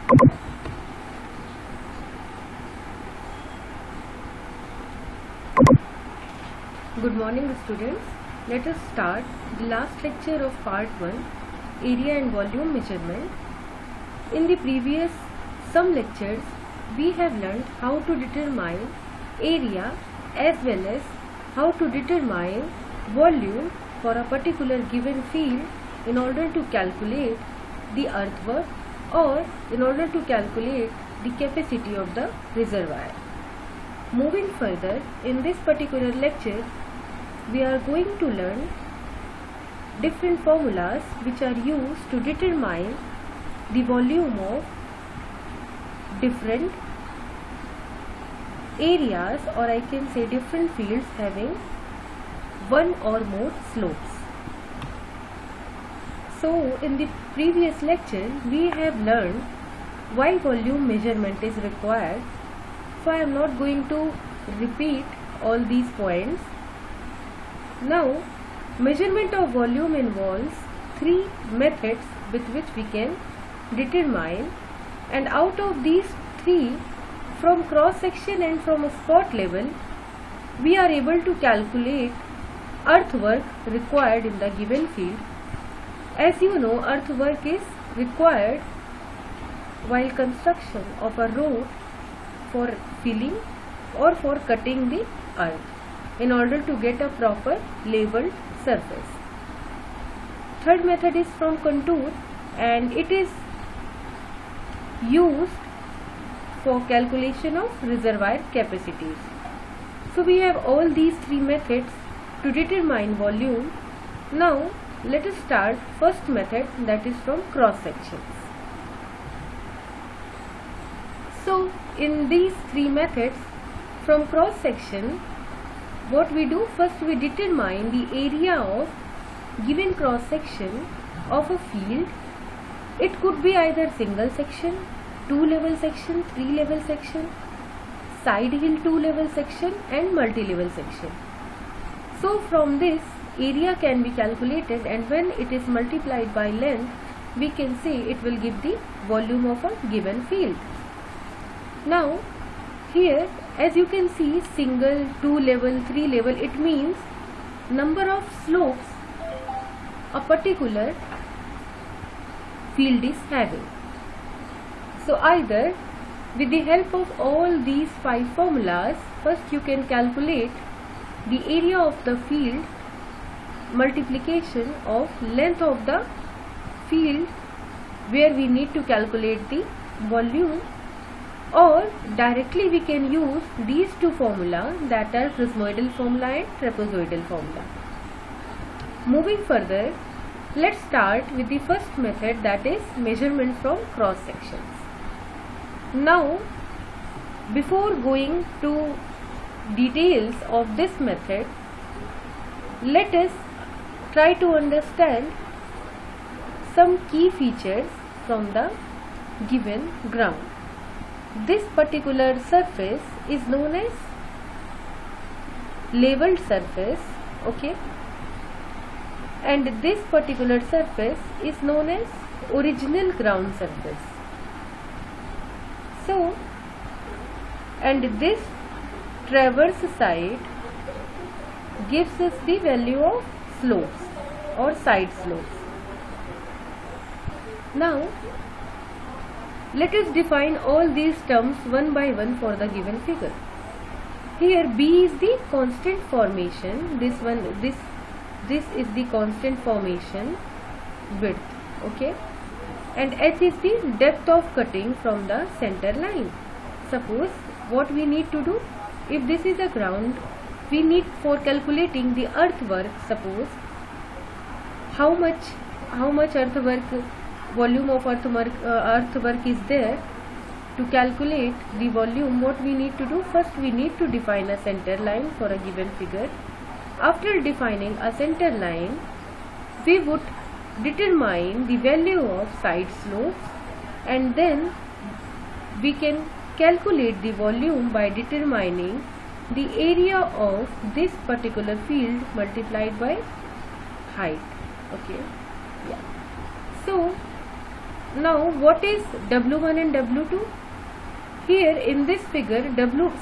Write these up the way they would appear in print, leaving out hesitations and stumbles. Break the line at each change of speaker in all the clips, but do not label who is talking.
Good morning students. Let us start the last lecture of part 1, area and volume measurement. In the previous some lectures we have learned how to determine area as well as how to determine volume for a particular given field in order to calculate the earthwork or in order to calculate the capacity of the reservoir. Moving further, in this particular lecture we are going to learn different formulas which are used to determine the volume of different areas, or I can say different fields having one or more slopes. So in the previous lecture we have learned why volume measurement is required, so I am not going to repeat all these points. Now, measurement of volume involves three methods with which we can determine, and out of these three, from cross section and from a spot level, we are able to calculate earthwork required in the given field. As you know, earthwork is required while construction of a road for filling or for cutting the earth in order to get a proper leveled surface. Third method is from contour, and it is used for calculation of reservoir capacities. So we have all these three methods to determine volume. Now let us start first method, that is from cross sections. So in these three methods from cross section, what we do, first we determine the area of given cross section of a field. It could be either single section, two level section, three level section, side hill two level section and multi level section. So from this, area can be calculated, and when it is multiplied by length, we can say it will give the volume of a given field. Now here, as you can see, single, two level, three level, it means number of slopes a particular field is having. So either with the help of all these five formulas, first you can calculate the area of the field multiplication of length of the field where we need to calculate the volume, or directly we can use these two formula, that are prismoidal formula and trapezoidal formula. Moving further, let's start with the first method, that is measurement from cross sections. Now before going to details of this method, let us try to understand some key features from the given ground. This particular surface is known as leveled surface, okay, and this particular surface is known as original ground surface. So, and this transverse side gives us the value of slopes or side slopes. Now let us define all these terms one by one for the given figure. Here B is the constant formation, this is the constant formation width, okay, and H is the depth of cutting from the center line. Suppose what we need to do, if this is a ground, we need for calculating the earthwork, suppose how much earthwork, volume of earthwork is there. To calculate the volume, what we need to do, first we need to define a center line for a given figure. After defining a center line, we would determine the value of side slopes, and then we can calculate the volume by determining the area of this particular field multiplied by height, okay, yeah. So Now what is W1 and W2? Here in this figure,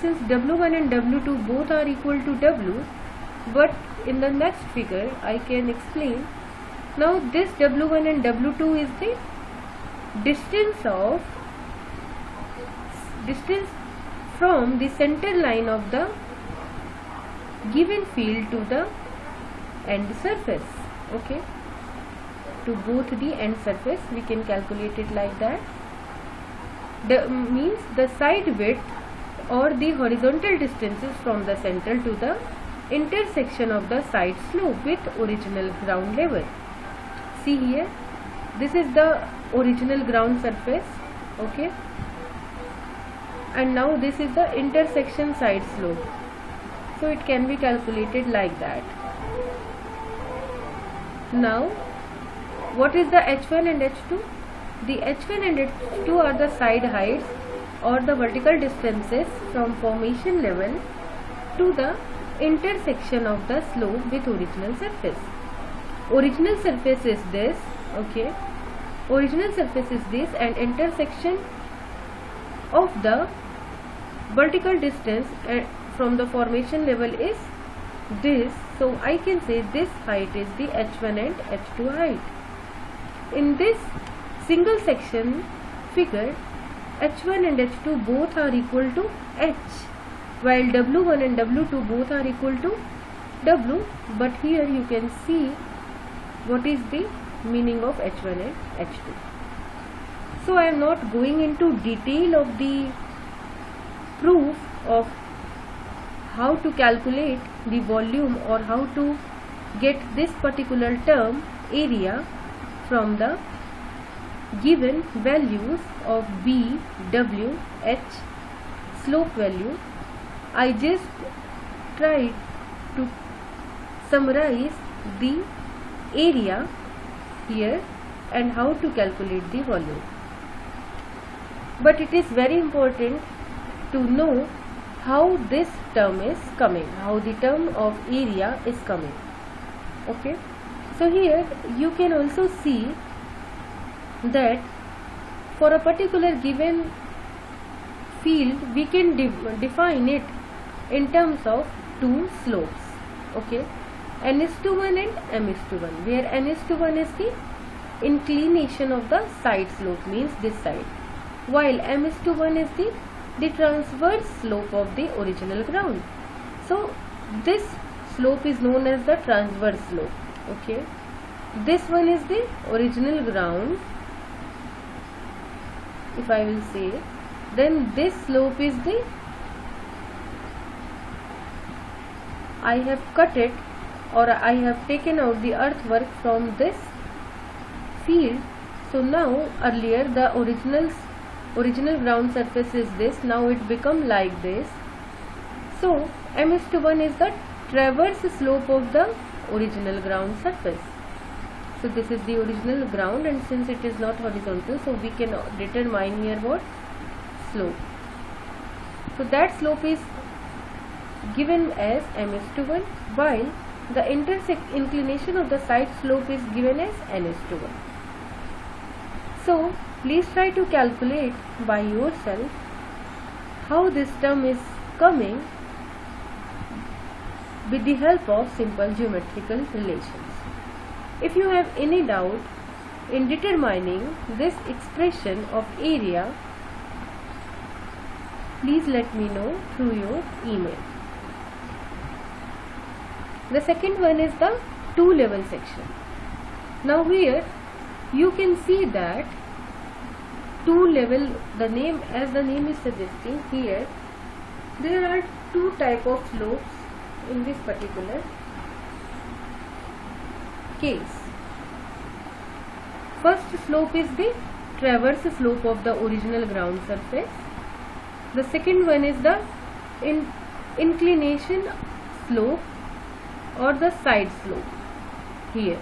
since W1 and W2 both are equal to W, but in the next figure I can explain. Now this W1 and W2 is the distance from the center line of the given field to the end surface. Okay, to both the end surface we can calculate it like that. Means the side width or the horizontal distances from the center to the intersection of the side slope with original ground level. See here, this is the original ground surface, okay, and now this is the intersection side slope, so it can be calculated like that. Now what is the H1 and H2? The H1 and H2 are the side heights or the vertical distances from formation level to the intersection of the slope with original surface. Original surface is this, okay, original surface is this, and intersection of the vertical distance from the formation level is this. So I can say this height is the H1 and H2 height. In this single section figure, H1 and H2 both are equal to H, while W1 and W2 both are equal to W, but here you can see what is the meaning of H1 and H2. So I am not going into detail of the proof of how to calculate the volume or how to get this particular term area from the given values of B, W, H slope value. I just tried to summarize the area here and how to calculate the volume. But it is very important to know how this term is coming, how the term of area is coming. Okay, so here you can also see that for a particular given field we can define it in terms of two slopes. Okay, N is to 1 and M is to 1, where N is to 1 is the inclination of the side slope, means this side, while M is to 1 is the transverse slope of the original ground. So this slope is known as the transverse slope. Okay, this one is the original ground, if I will say, then this slope is the, I have cut it or I have taken out the earthwork from this field. So now earlier the original ground surface is this, now it become like this. So M is to 1 is the transverse slope of the original ground surface. So this is the original ground, and since it is not horizontal, so we can determine here what slope. So that slope is given as M is to 1, while the inclination of the side slope is given as N is to 1. So please try to calculate by yourself how this term is coming with the help of simple geometrical relations. If you have any doubt in determining this expression of area, please let me know through your email. The second one is the two-level section. Now here you can see that two-level, the name, as the name is suggesting, here there are two type of slopes in this particular case. First slope is the transverse slope of the original ground surface. The second one is the inclination slope or the side slope here.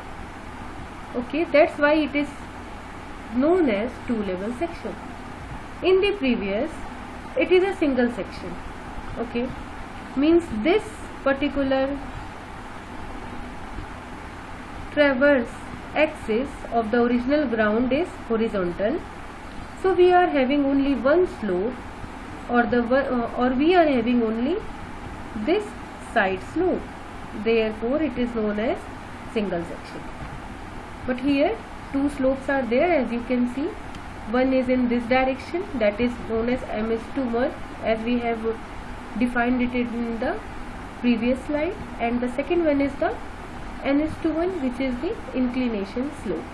Okay, that's why it is known as two-level section. In the previous, it is a single section. Okay, means this particular transverse axis of the original ground is horizontal, so we are having only one slope, or we are having only this side slope, therefore it is known as single section. But here two slopes are there, as you can see. One is in this direction, that is known as M:1, as we have defined it in the previous slide, and the second one is the N:1, which is the inclination slope.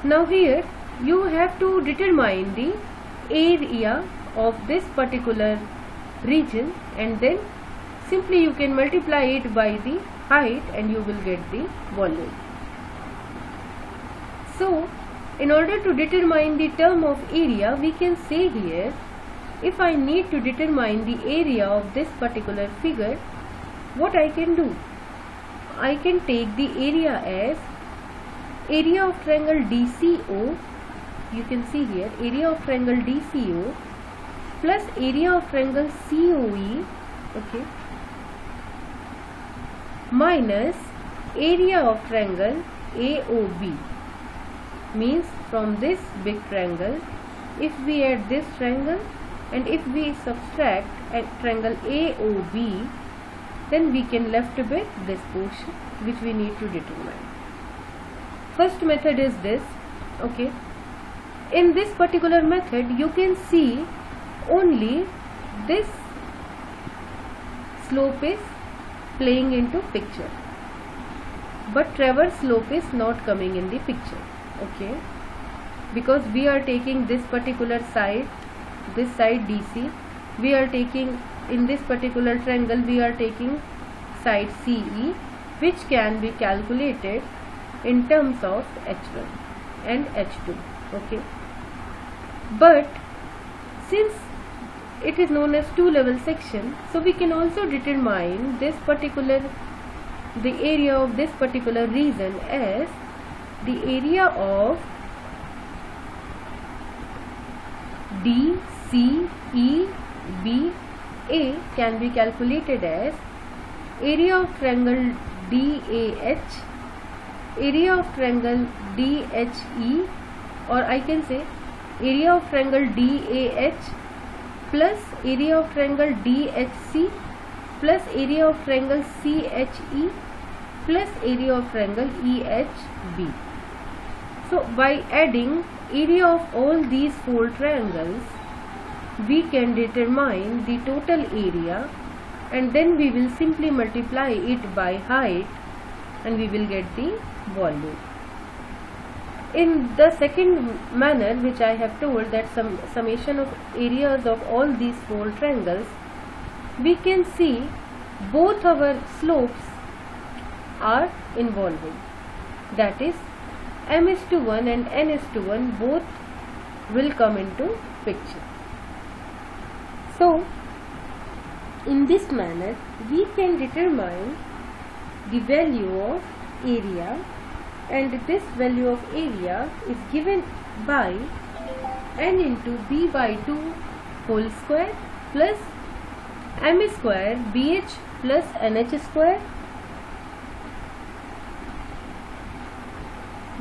Now here you have to determine the area of this particular region, and then simply you can multiply it by the height and you will get the volume. So in order to determine the term of area, we can say here, if I need to determine the area of this particular figure, what I can do? I can take the area as area of triangle DCO, you can see here, area of triangle DCO plus area of triangle COE, okay, minus area of triangle AOB. Means from this big triangle, if we add this triangle and if we subtract at triangle AOB, then we can left with this portion which we need to determine. First method is this, okay. In this particular method you can see only this slope is playing into picture, but traverse slope is not coming in the picture, okay, because we are taking this particular side, this side DC, we are taking in this particular triangle, we are taking side CE, which can be calculated in terms of H1 and H2, okay. But since it is known as two-level section, so we can also determine this particular, the area of this particular region as the area of DCEBA can be calculated as area of triangle DAH, area of triangle DHE, or I can say area of triangle DAH plus area of triangle DHC plus area of triangle CHE plus area of triangle EHB. So by adding area of all these four triangles, we can determine the total area, and then we will simply multiply it by height and we will get the volume. In the second manner, which I have told, that summation of areas of all these four triangles, we can see both our slopes are involving, that is M:1 and N:1 both will come into picture. So in this manner we can determine the value of area, and this value of area is given by n into b by 2 whole square plus m square bh plus nh square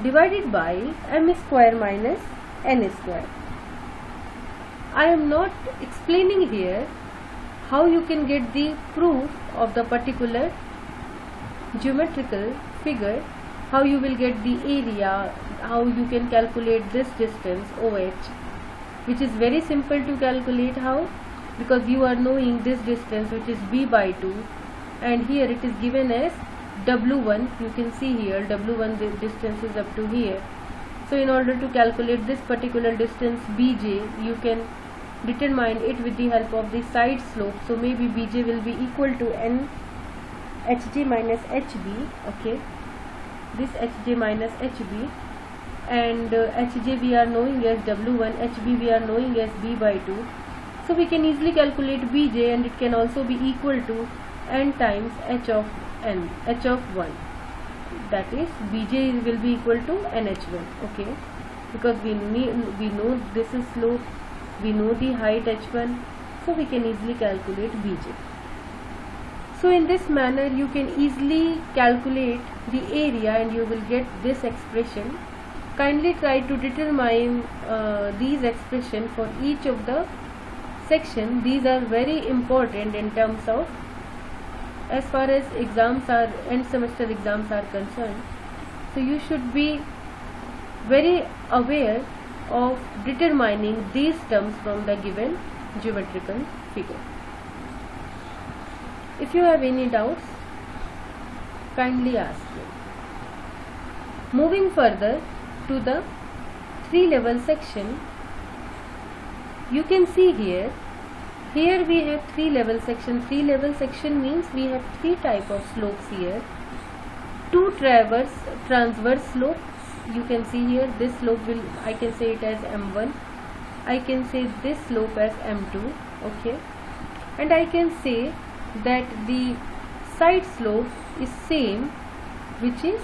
divided by m square minus n square. I am not explaining here how you can get the proof of the particular geometrical figure, how you will get the area, how you can calculate this distance OH, which is very simple to calculate. How? Because you are knowing this distance, which is b by 2, and here it is given as W1. You can see here W1, the distance is up to here. So in order to calculate this particular distance BJ, you can determine it with the help of the side slope. So maybe BJ will be equal to n HJ minus HB, okay, this HJ minus HB, and HJ we are knowing as W1, HB we are knowing as b by 2. So we can easily calculate BJ, and it can also be equal to n times h of n, h of 1, that is BJ will be equal to NH1, okay, because we know this is slope, we know the height h1, so we can easily calculate BJ. So in this manner you can easily calculate the area and you will get this expression. Kindly try to determine these expressions for each of the section. These are very important in terms of, as far as exams are, end semester exams are concerned. So you should be very aware of determining these terms from the given geometrical figure. If you have any doubts, kindly ask me. Moving further to the 3-level section, you can see here we have 3-level section. 3-level section means we have 3 type of slopes here. 2 transverse slopes. You can see here this slope will, I can say it as M1. I can say this slope as M2. Okay, and I can say that the side slope is same, which is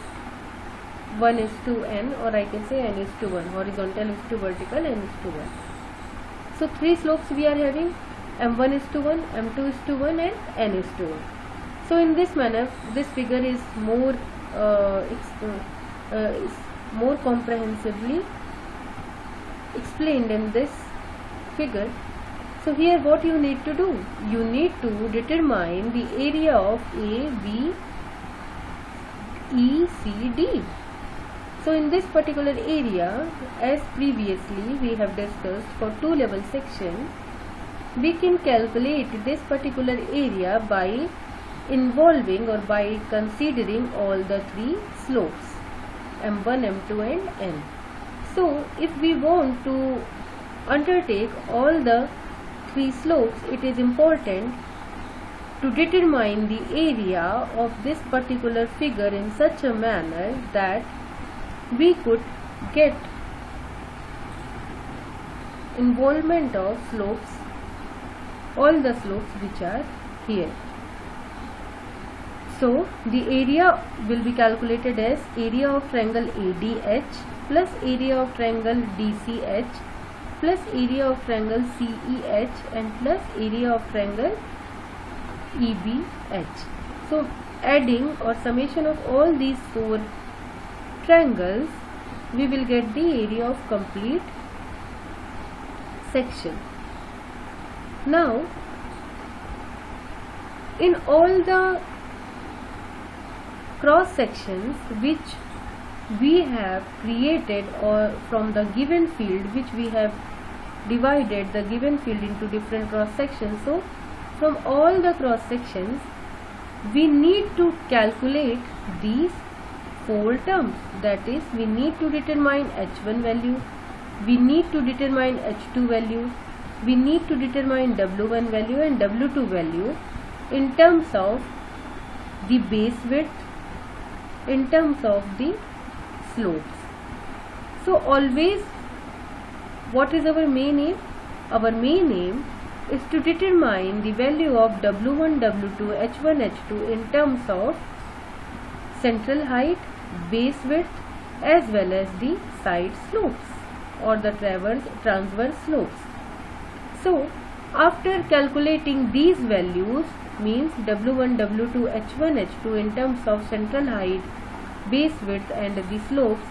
1:n, or I can say n:1. Horizontal is to vertical, n:1. So 3 slopes we are having, M1:1, M2:1 and n:1. So in this manner this figure is more comprehensively explained in this figure. So here what you need to do, you need to determine the area of A, B, E, C, D. So in this particular area, as previously we have discussed for 2-level section, we can calculate this particular area by involving or by considering all the 3 slopes, M1, M2 and N. So if we want to undertake all the 3 slopes, it is important to determine the area of this particular figure in such a manner that we could get involvement of slopes, all the slopes which are here. So the area will be calculated as area of triangle ADH plus area of triangle DCH plus area of triangle CEH and plus area of triangle EBH. So adding or summation of all these 4 triangles, we will get the area of complete section. Now in all the cross sections which we have created, or from the given field which we have divided the given field into different cross sections, so from all the cross sections we need to calculate these 4 terms. That is, we need to determine H1 value, we need to determine H2 value, we need to determine W1 value and W2 value in terms of the base width, in terms of the slopes. So always, what is our main aim? Our main aim is to determine the value of W1, W2, H1, H2 in terms of central height, base width as well as the side slopes or the transverse slopes. So after calculating these values, means W1, W2, H1, H2 in terms of central height, base width and the slopes,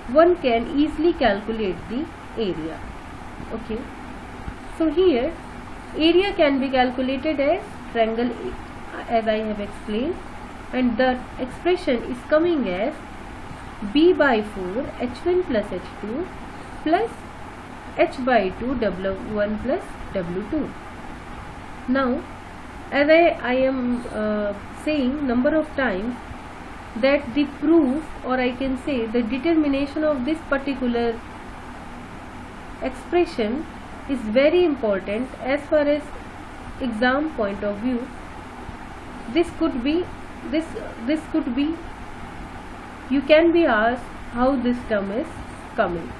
one can easily calculate the area. Okay, so here area can be calculated as triangle as I have explained, and the expression is coming as B by 4 H1 plus H2 plus H by 2 W1 plus W2. Now as I am saying number of times that the proof, or I can say the determination of this particular expression is very important as far as exam point of view. This could be you can be asked how this term is coming.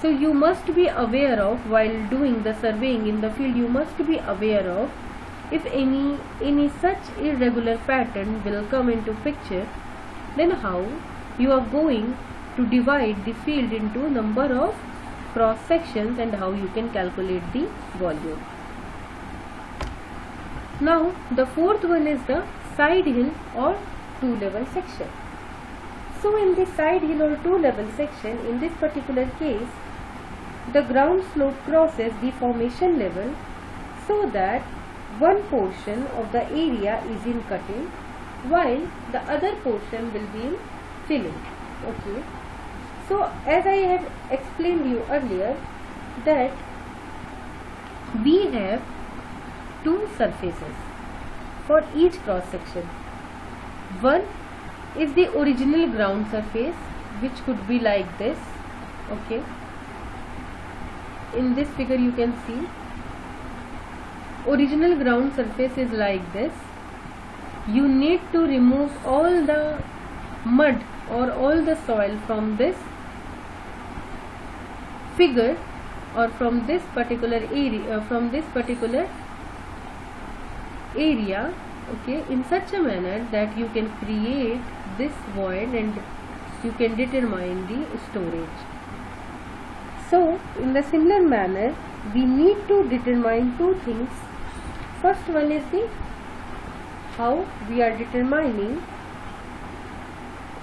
So you must be aware of, while doing the surveying in the field, you must be aware of if any such irregular pattern will come into picture, then how you are going to divide the field into number of cross sections and how you can calculate the volume. Now the fourth one is the side hill or two level section. So in the side hill or two level section, in this particular case, the ground slope crosses the formation level so that one portion of the area is in cutting while the other portion will be in filling. Okay. So as I had explained you earlier that we have two surfaces for each cross section. One is the original ground surface, which could be like this. Okay. In this figure you can see original ground surface is like this. You need to remove all the mud or all the soil from this figure or from this particular area, okay, in such a manner that you can create this void and you can determine the storage. So in the similar manner we need to determine two things. First one is the how we are determining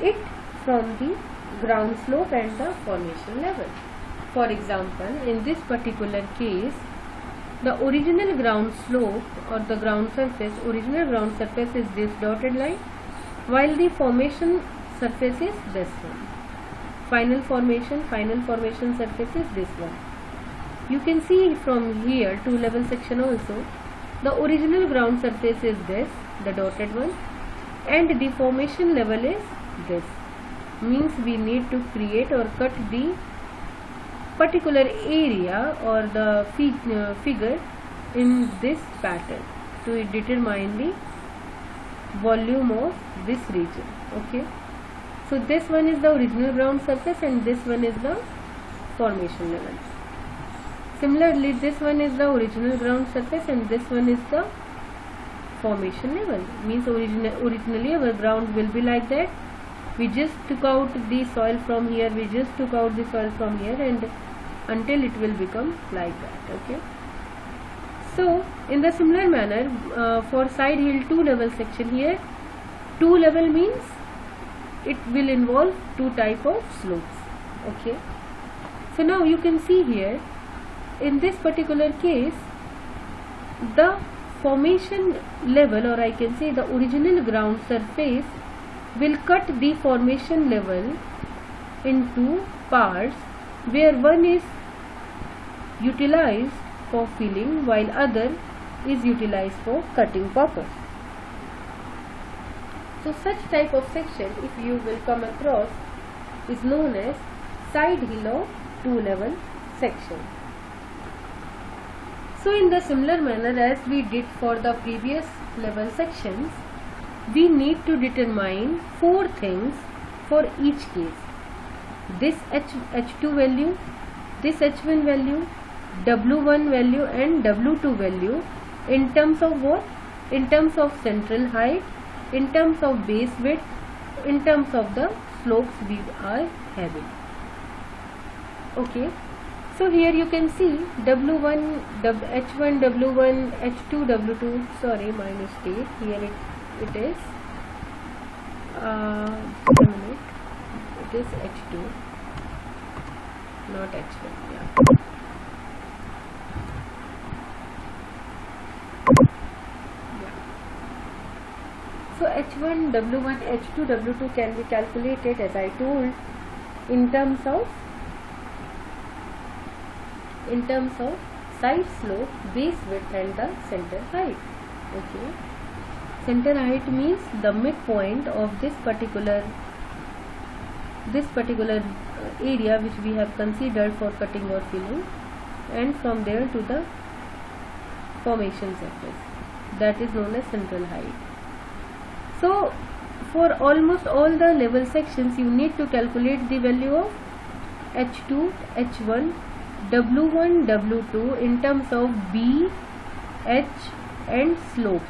it from the ground slope and the formation level. For example, in this particular case, the original ground slope or the ground surface, original ground surface is this dotted line, while the formation surface is this one. Final formation surface is this one. You can see from here two level section also, the original ground surface is this, the dotted one, and the formation level is this. Means we need to create or cut the particular area or the figure in this pattern to determine the volume of this region. Okay. So this one is the original ground surface and this one is the formation level. Similarly, this one is the original ground surface and this one is the formation level. Means originally our ground will be like that. We just took out the soil from here, and until it will become like that. Okay. So in the similar manner, for side hill two level section, here two level means it will involve two type of slopes. Okay. So now you can see here in this particular case the formation level, or I can say the original ground surface, will cut the formation level into parts where one is utilized for filling while other is utilized for cutting purpose. So such type of section, if you will come across, is known as side hill or two level section. So in the similar manner as we did for the previous level sections, we need to determine four things for each case. This H2 value, this H1 value, W1 value and W2 value in terms of what? In terms of central height, in terms of base width, in terms of the slopes we are having. Okay. So here you can see W1, H1, W1, H2, W2, sorry, my mistake, here it is, just a minute, it is H2, not H1, yeah. So H1, W1, H2, W2 can be calculated, as I told, in terms of side slope, base width and the center height. Okay. Center height means the midpoint of this particular area which we have considered for cutting or filling, and from there to the formation surface, that is known as central height. So for almost all the level sections you need to calculate the value of H2, H1, W1, W2 in terms of B, H and slopes.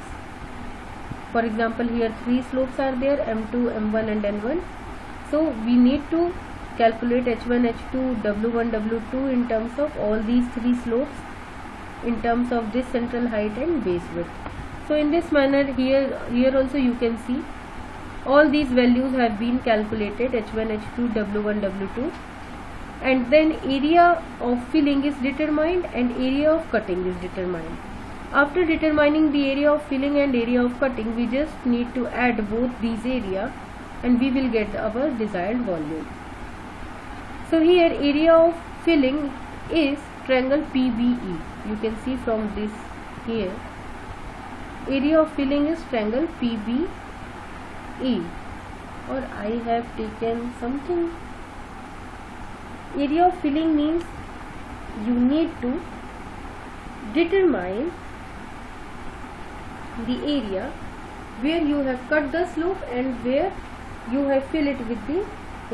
For example, here three slopes are there, M2, M1 and N1. So we need to calculate H1, H2, W1, W2 in terms of all these three slopes, in terms of this central height and base width. So in this manner, here also you can see all these values have been calculated, h1, h2, w1, w2, and then area of filling is determined and area of cutting is determined. After determining the area of filling and area of cutting, we just need to add both these area and we will get our desired volume. So here area of filling is triangle PBE. You can see from this here, area of filling is triangle PBE, or I have taken something. Area of filling means you need to determine the area where you have cut the slope and where you have filled it with the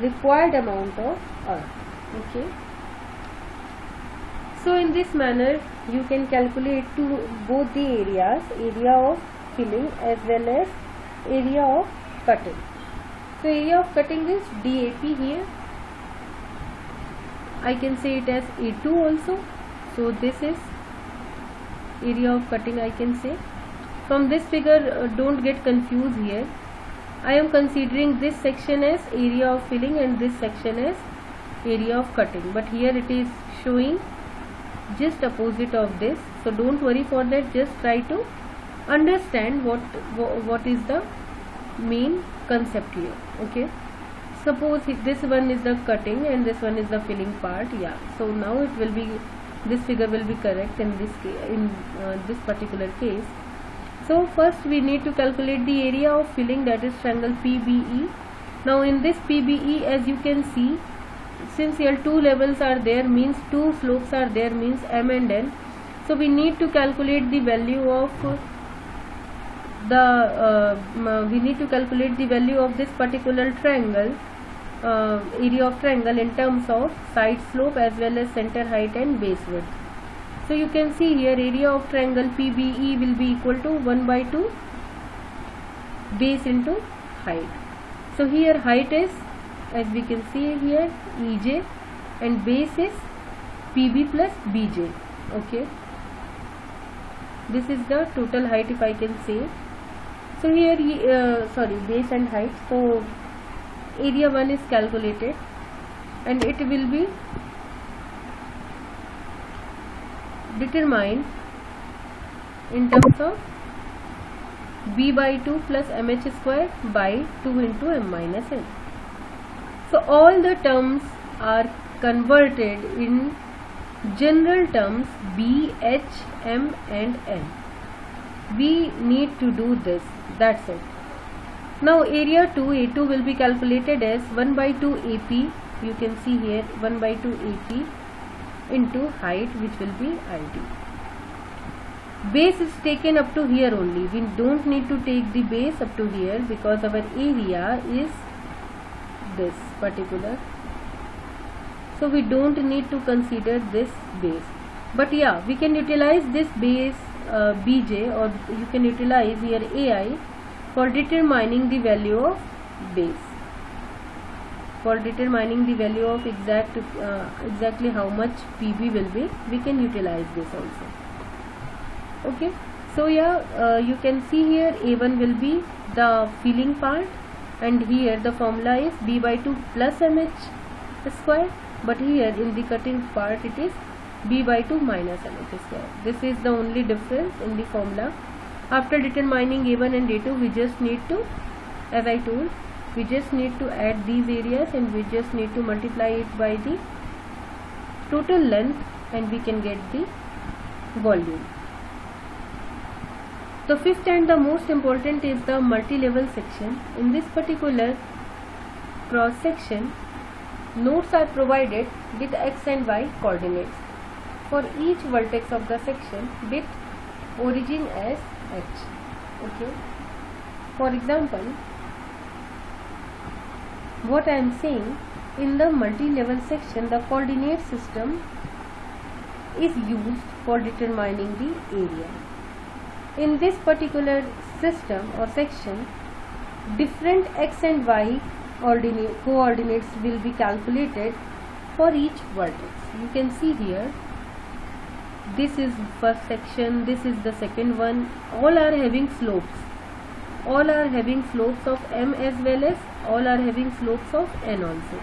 required amount of earth. Okay. So in this manner you can calculate both the areas, area of filling as well as area of cutting. So area of cutting is DAP here. I can say it as A2 also. So this is area of cutting, I can say. From this figure, don't get confused here. I am considering this section as area of filling and this section as area of cutting, but here it is showing just opposite of this. So don't worry for that, just try to understand what is the main concept here. Okay, suppose this one is the cutting and this one is the filling part. Yeah, so now it will be, this figure will be correct in this case, this particular case. So first we need to calculate the area of filling, that is triangle PBE. Now in this PBE, as you can see, since here two levels are there, means two slopes are there, means M and N. So we need to calculate the value of this particular triangle, area of triangle in terms of side slope as well as center height and base width. So you can see here area of triangle PBE will be equal to 1/2 base into height. So here height is, as we can see here, EJ, and base is PB plus BJ. Okay, this is the total height, if I can say. So here base and height. So area 1 is calculated and it will be determined in terms of B/2 plus MH square by 2 into M minus N. So all the terms are converted in general terms B, H, M and N. We need to do this, that's it. Now area 2, A2 will be calculated as 1/2 AP. You can see here 1/2 AP into height, which will be ID. Base is taken up to here only. We don't need to take the base up to here because our area is this particular. So we don't need to consider this base. But yeah, we can utilize this base BJ, or you can utilize here AI for determining the value of base. For determining the value of exactly how much PB will be, we can utilize this also. Okay, so yeah, you can see here A1 will be the filling part, and here the formula is B/2 plus MH square, but here in the cutting part it is B/2 minus MH square. This is the only difference in the formula. After determining A1 and A2, we just need to, as I told, we just need to add these areas and we just need to multiply it by the total length and we can get the volume. The fifth and the most important is the multi-level section. In this particular cross section, nodes are provided with X and Y coordinates for each vertex of the section with origin as H. Okay. For example, what I am saying, in the multi-level section, the coordinate system is used for determining the area. In this particular system or section, different X and Y coordinates will be calculated for each vertex. You can see here this is first section, this is the second one. All are having slopes. All are having slopes of m as well as all are having slopes of n also.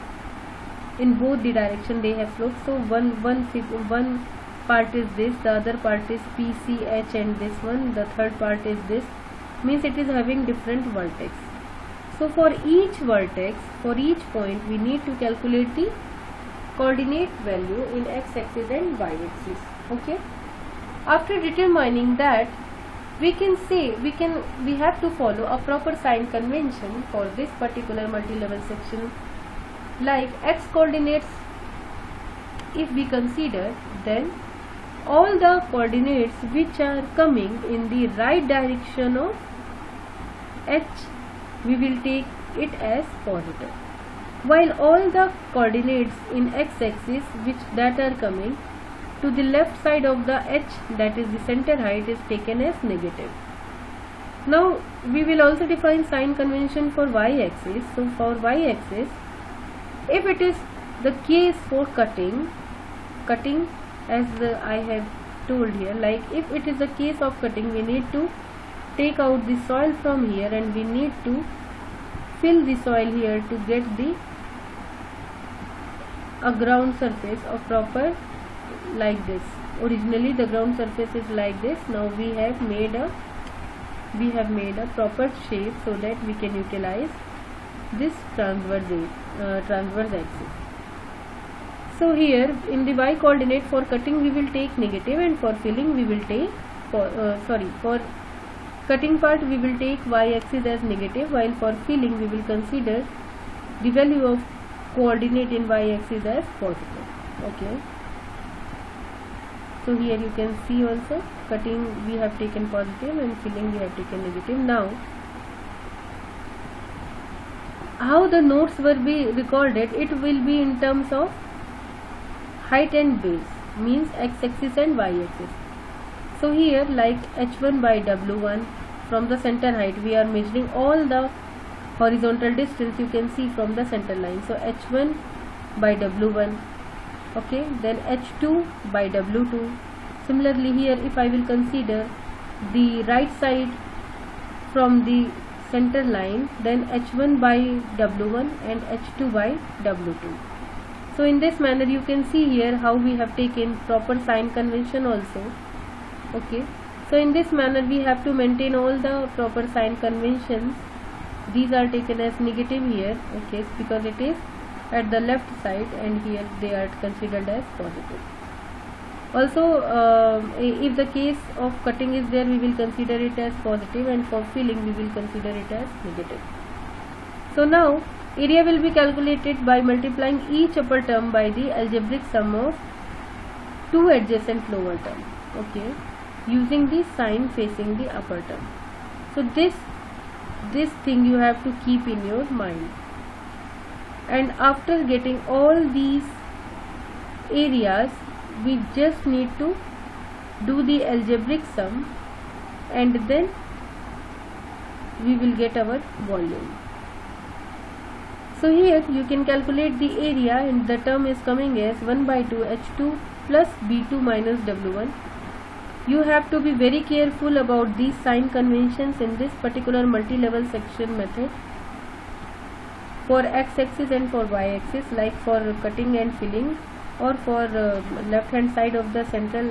In both the direction they have slopes. So one part is this, the other part is P, C, H, and this one. The third part is this. Means it is having different vertex. So for each vertex, for each point, we need to calculate the coordinate value in x-axis and y-axis. Okay. After determining that, we can say we have to follow a proper sign convention for this particular multi-level section. Like x coordinates, if we consider, then all the coordinates which are coming in the right direction of h, we will take it as positive, while all the coordinates in x-axis that are coming to the left side of the h, that is the center height, is taken as negative. Now we will also define sign convention for y-axis. So for y-axis, if it is the case for cutting as I have told here, like if it is the case of cutting, we need to take out the soil from here and we need to fill the soil here to get a ground surface of proper like this. Originally the ground surface is like this. Now we have made a proper shape so that we can utilize this transverse axis. So here in the y coordinate, for cutting we will take negative, and for filling we will take for cutting part we will take y-axis as negative, while for filling we will consider the value of coordinate in y-axis as positive. Okay. So here you can see also cutting we have taken positive and filling we have taken negative. Now how the notes will be recorded, it will be in terms of height and base, means x-axis and y-axis. So here like h1 by w1, from the center height we are measuring all the horizontal distance you can see from the center line. So h1 by w1, okay, then h2 by w2. Similarly here if I will consider the right side from the center line, then h1 by w1 and h2 by w2. So in this manner you can see here how we have taken proper sign convention also. Okay, so in this manner we have to maintain all the proper sign conventions. These are taken as negative here, okay, because it is at the left side, and here they are considered as positive. Also if the case of cutting is there, we will consider it as positive, and for filling we will consider it as negative. So now area will be calculated by multiplying each upper term by the algebraic sum of two adjacent lower terms, okay, using the sign facing the upper term. So this thing you have to keep in your mind. And after getting all these areas, we just need to do the algebraic sum, and then we will get our volume. So here you can calculate the area, and the term is coming as 1 by 2 h2 plus b2 minus w1. You have to be very careful about these sign conventions in this particular multi-level section method for x-axis and for y-axis, like for cutting and filling, or for left hand side of the central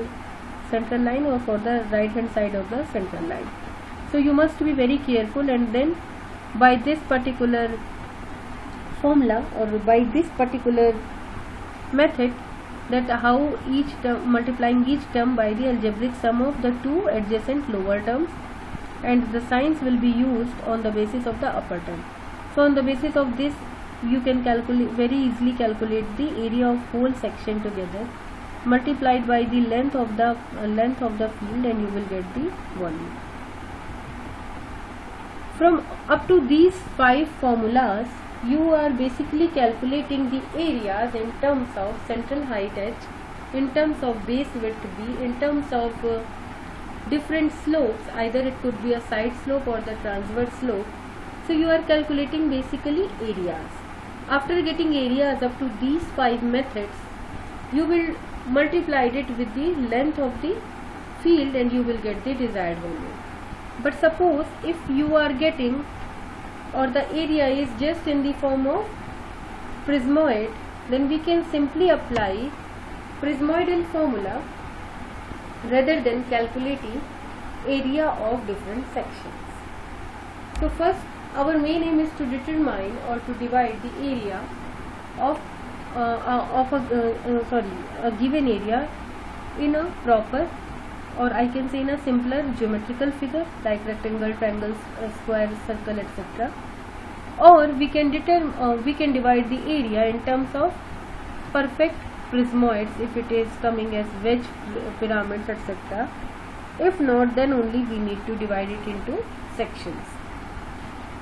line, or for the right hand side of the central line. So you must be very careful, and then by this particular formula or by this particular method, that how each term, multiplying each term by the algebraic sum of the two adjacent lower terms, and the signs will be used on the basis of the upper term. So on the basis of this you can very easily calculate the area of whole section together, multiplied by the length of the field, and you will get the volume. From up to these 5 formulas, you are basically calculating the areas in terms of central height h, in terms of base width b, in terms of different slopes, either it could be a side slope or the transverse slope. So you are calculating basically areas. After getting areas up to these 5 methods, you will multiplied it with the length of the field and you will get the desired value. But suppose if you are getting, or the area is just in the form of prismoid, then we can simply apply prismoidal formula rather than calculating area of different sections. So first our main aim is to determine or to divide the area of a given area in a proper, or I can say in a simpler geometrical figure like rectangle, triangle, square, circle, etc. Or we can divide the area in terms of perfect prismoids if it is coming as wedge pyramids, etc. If not, then only we need to divide it into sections.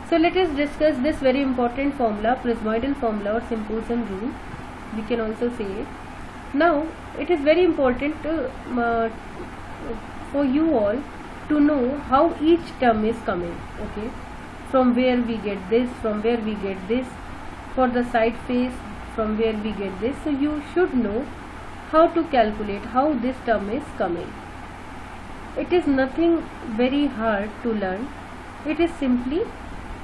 So let us discuss this very important formula, prismoidal formula or Simpson rule, we can also say it. Now it is very important for you all to know how each term is coming, okay, from where we get this, from where we get this, for the side face from where we get this. So you should know how to calculate how this term is coming. It is nothing very hard to learn. It is simply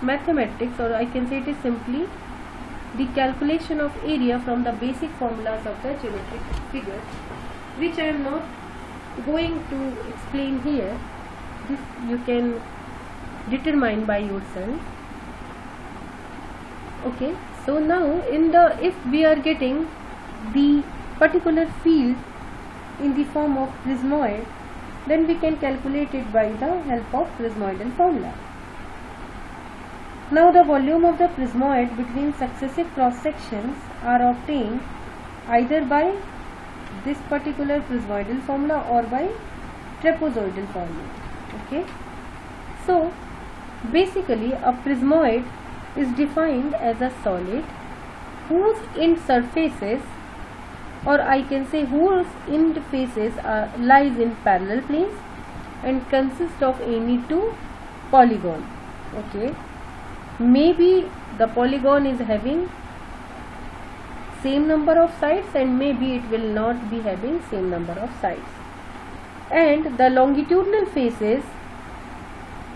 mathematics, or I can say it is simply the calculation of area from the basic formulas of the geometric figure, which I am not going to explain here. This you can determine by yourself. Okay, so now if we are getting the particular field in the form of prismoid, then we can calculate it by the help of prismoidal formula. Now the volume of the prismoid between successive cross sections are obtained either by this particular prismoidal formula or by trapezoidal formula. Okay, so basically a prismoid is defined as a solid whose end surfaces, or I can say whose end faces lies in parallel planes and consists of any two polygons. Okay, maybe the polygon is having same number of sides and maybe it will not be having same number of sides, and the longitudinal faces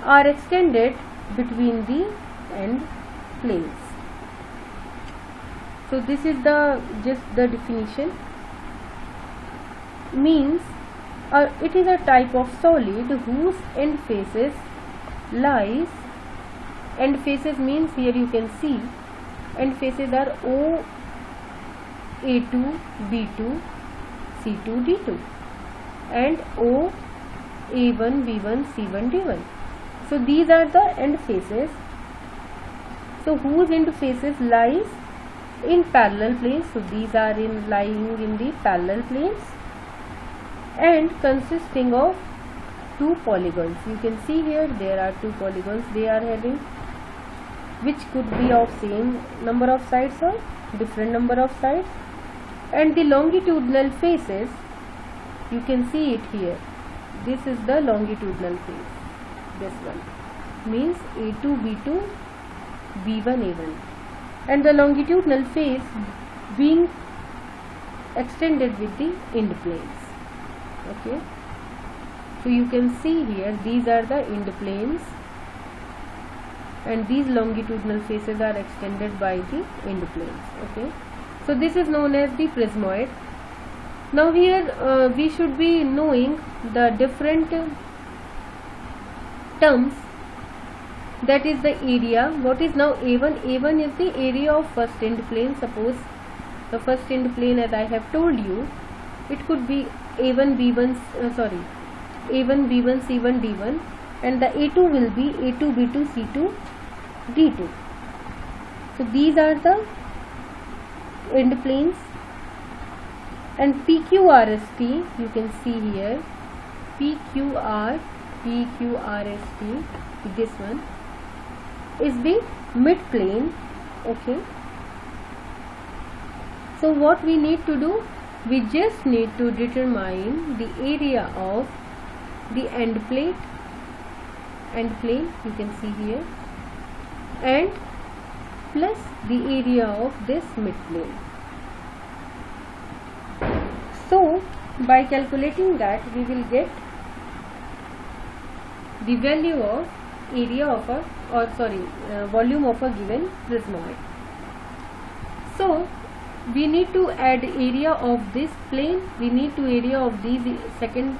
are extended between the end planes. So this is just the definition. Means it is a type of solid whose end faces lies, end faces means here you can see end faces are O, A2, B2, C2, D2 and O, A1, B1, C1, D1. So these are the end faces. So whose end faces lies in parallel planes. So these are lying in the parallel planes and consisting of two polygons. You can see here there are two polygons they are having, which could be of same number of sides or different number of sides, and the longitudinal faces you can see it here. This is the longitudinal face. This one means A2, B2, B1, A1, and the longitudinal face being extended with the end planes. Okay, so you can see here these are the end planes and these longitudinal faces are extended by the end planes. Okay, so this is known as the prismoid. Now here we should be knowing the different terms, that is the area. What is now A1? A1 is the area of first end plane. Suppose the first end plane, as I have told you, it could be A1, B1, A1, B1, C1, D1, and the A2 will be A2, B2, C2, D2. So these are the end planes, and PQRST you can see here, PQRST, this one is the mid plane. Okay, so what we need to do, we just need to determine the area of the end plane you can see here, and plus the area of this mid plane. So So by calculating that, we will get the value of area of a volume of a given prismoid. So we need to add area of this plane, we need to area of the second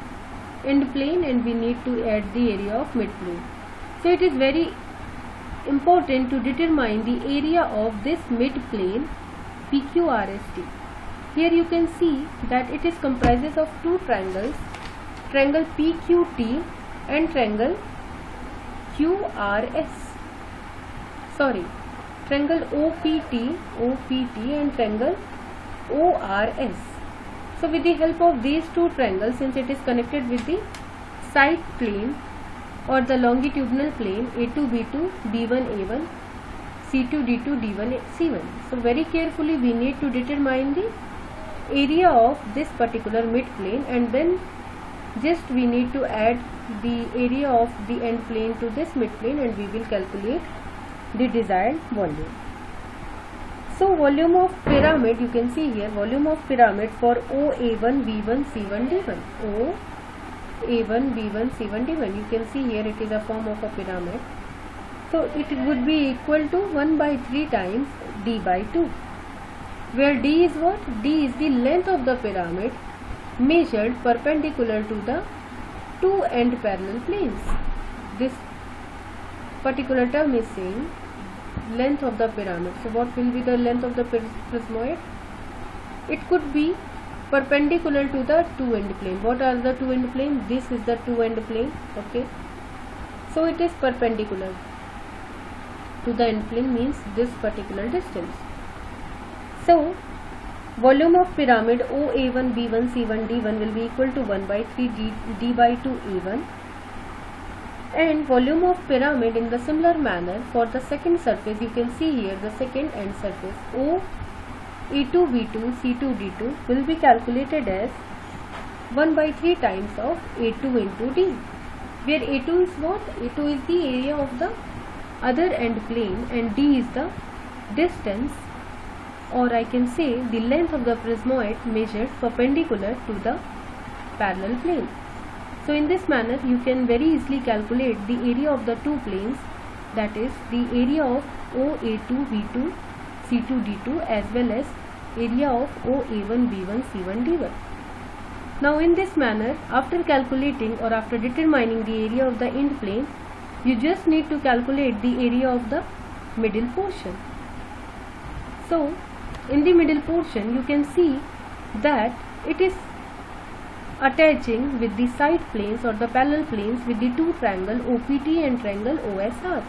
end plane, and we need to add the area of mid plane. So it is very important to determine the area of this mid plane PQRST. Here you can see that it is comprises of two triangles, triangle PQT and triangle triangle OPT and triangle ORS. So with the help of these two triangles, since it is connected with the side plane or the longitudinal plane A2 B2 B1 A1 C2 D2 D1 C1. So very carefully we need to determine the area of this particular mid plane, and then just we need to add the area of the end plane to this mid plane, and we will calculate the desired volume. So volume of pyramid, you can see here, volume of pyramid for OA1 B1 C1 D1, OA1 B1 C1 D1. You can see here it is a form of a pyramid. So it would be equal to 1/3 times D by 2, where D is what? D is the length of the pyramid measured perpendicular to the two end parallel planes. This particular term is saying length of the pyramid. So what will be the length of the prismoid? It could be perpendicular to the two end plane. What are the two end plane? This is the two end plane. Okay, so it is perpendicular to the end plane, means this particular distance. So volume of pyramid OA1 B1 C1 D1 will be equal to 1/3 D by 2 A1, and volume of pyramid in the similar manner for the second surface, you can see here the second end surface O A2 B2 C2 D2 will be calculated as 1/3 times of A2 into D, where A2 is what? A2 is the area of the other end plane and D is the distance, or I can say the length of the prismoid measured perpendicular to the parallel plane. So in this manner you can very easily calculate the area of the two planes, that is the area of OA2 B2 C2 D2 as well as area of OA1 B1 C1 D1. Now in this manner, after calculating or after determining the area of the end plane, you just need to calculate the area of the middle portion. So in the middle portion you can see that it is attaching with the side planes or the parallel planes with the two triangle OPT and triangle OSR.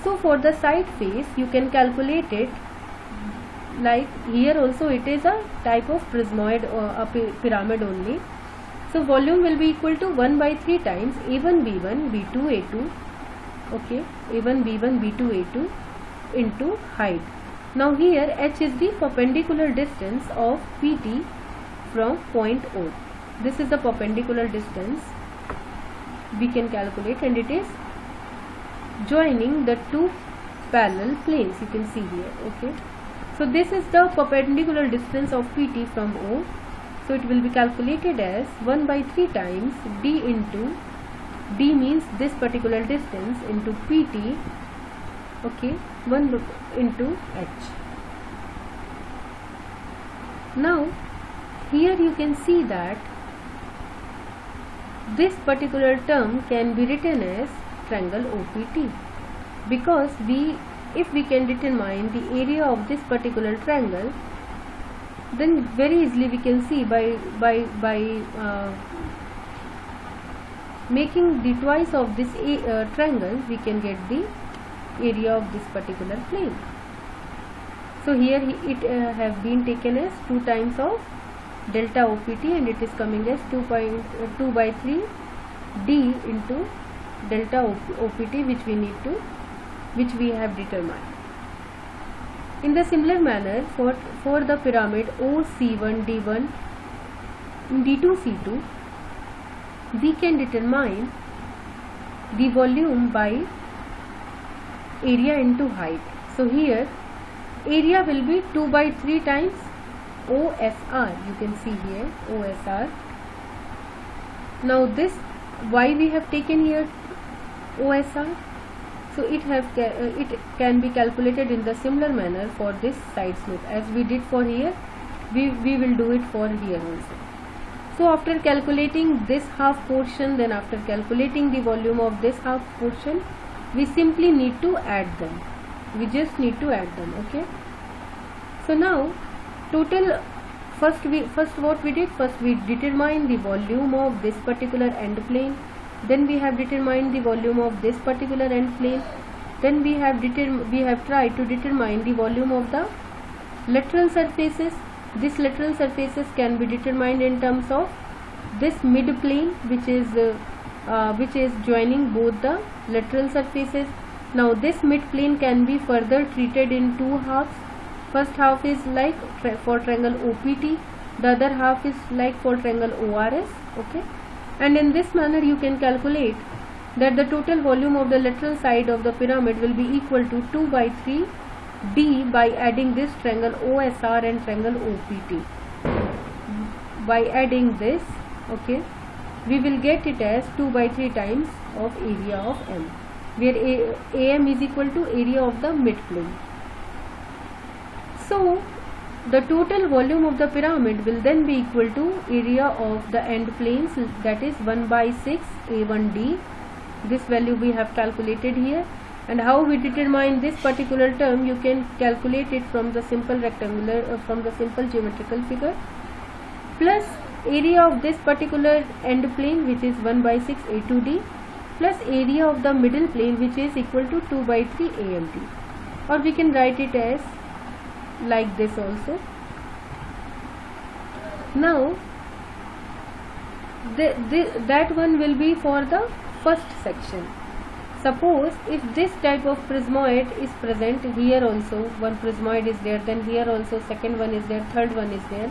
So for the side face you can calculate it like here also it is a type of prismoid or a pyramid only. So volume will be equal to 1/3 times A1 B1 B2 A2, okay, A1 B1 B2 A2 into height. Now here h is the perpendicular distance of PT from point O. This is the perpendicular distance we can calculate, and it is joining the two parallel planes, you can see here. Okay, so this is the perpendicular distance of PT from O. So it will be calculated as 1/3 times D into D means this particular distance into PT, okay, 1 into H. Now here you can see that this particular term can be written as triangle OPT, because if we can determine the area of this particular triangle, then very easily we can see by making the twice of this triangle we can get the area of this particular plane. So here it have been taken as 2 times of delta OPT, and it is coming as 2/3 D into delta OPT, which we have determined. In the similar manner, for the pyramid OC1 D1 D2 C2, we can determine the volume by area into height. So here area will be 2/3 times OSR. You can see here OSR. Now this, why we have taken here OSR? So it can be calculated in the similar manner for this side slope as we did for here. We will do it for here also. So after calculating this half portion, then after calculating the volume of this half portion, we simply need to add them. We just need to add them. Okay. So now total, first what we did, first we determined the volume of this particular end plane, then we have determined the volume of this particular end plane, then we have tried to determine the volume of the lateral surfaces. These lateral surfaces can be determined in terms of this mid plane, which is joining both the lateral surfaces. Now this mid plane can be further treated in two halves. First half is like for triangle OPT, the other half is like for triangle ORS. Okay, and in this manner you can calculate that the total volume of the lateral side of the pyramid will be equal to 2/3 D by adding this triangle OSR and triangle OPT. By adding this, okay, we will get it as 2/3 times of area of M, where AM is equal to area of the mid plane. So the total volume of the pyramid will then be equal to area of the end planes, that is 1/6 A1D. This value we have calculated here. And how we determine this particular term, you can calculate it from the simple geometrical figure, plus area of this particular end plane, which is 1/6 A2D, plus area of the middle plane, which is equal to 2/3 AMT. Or we can write it as like this also. Now that one will be for the first section. Suppose if this type of prismoid is present here also, one prismoid is there, then here also second one is there, third one is there.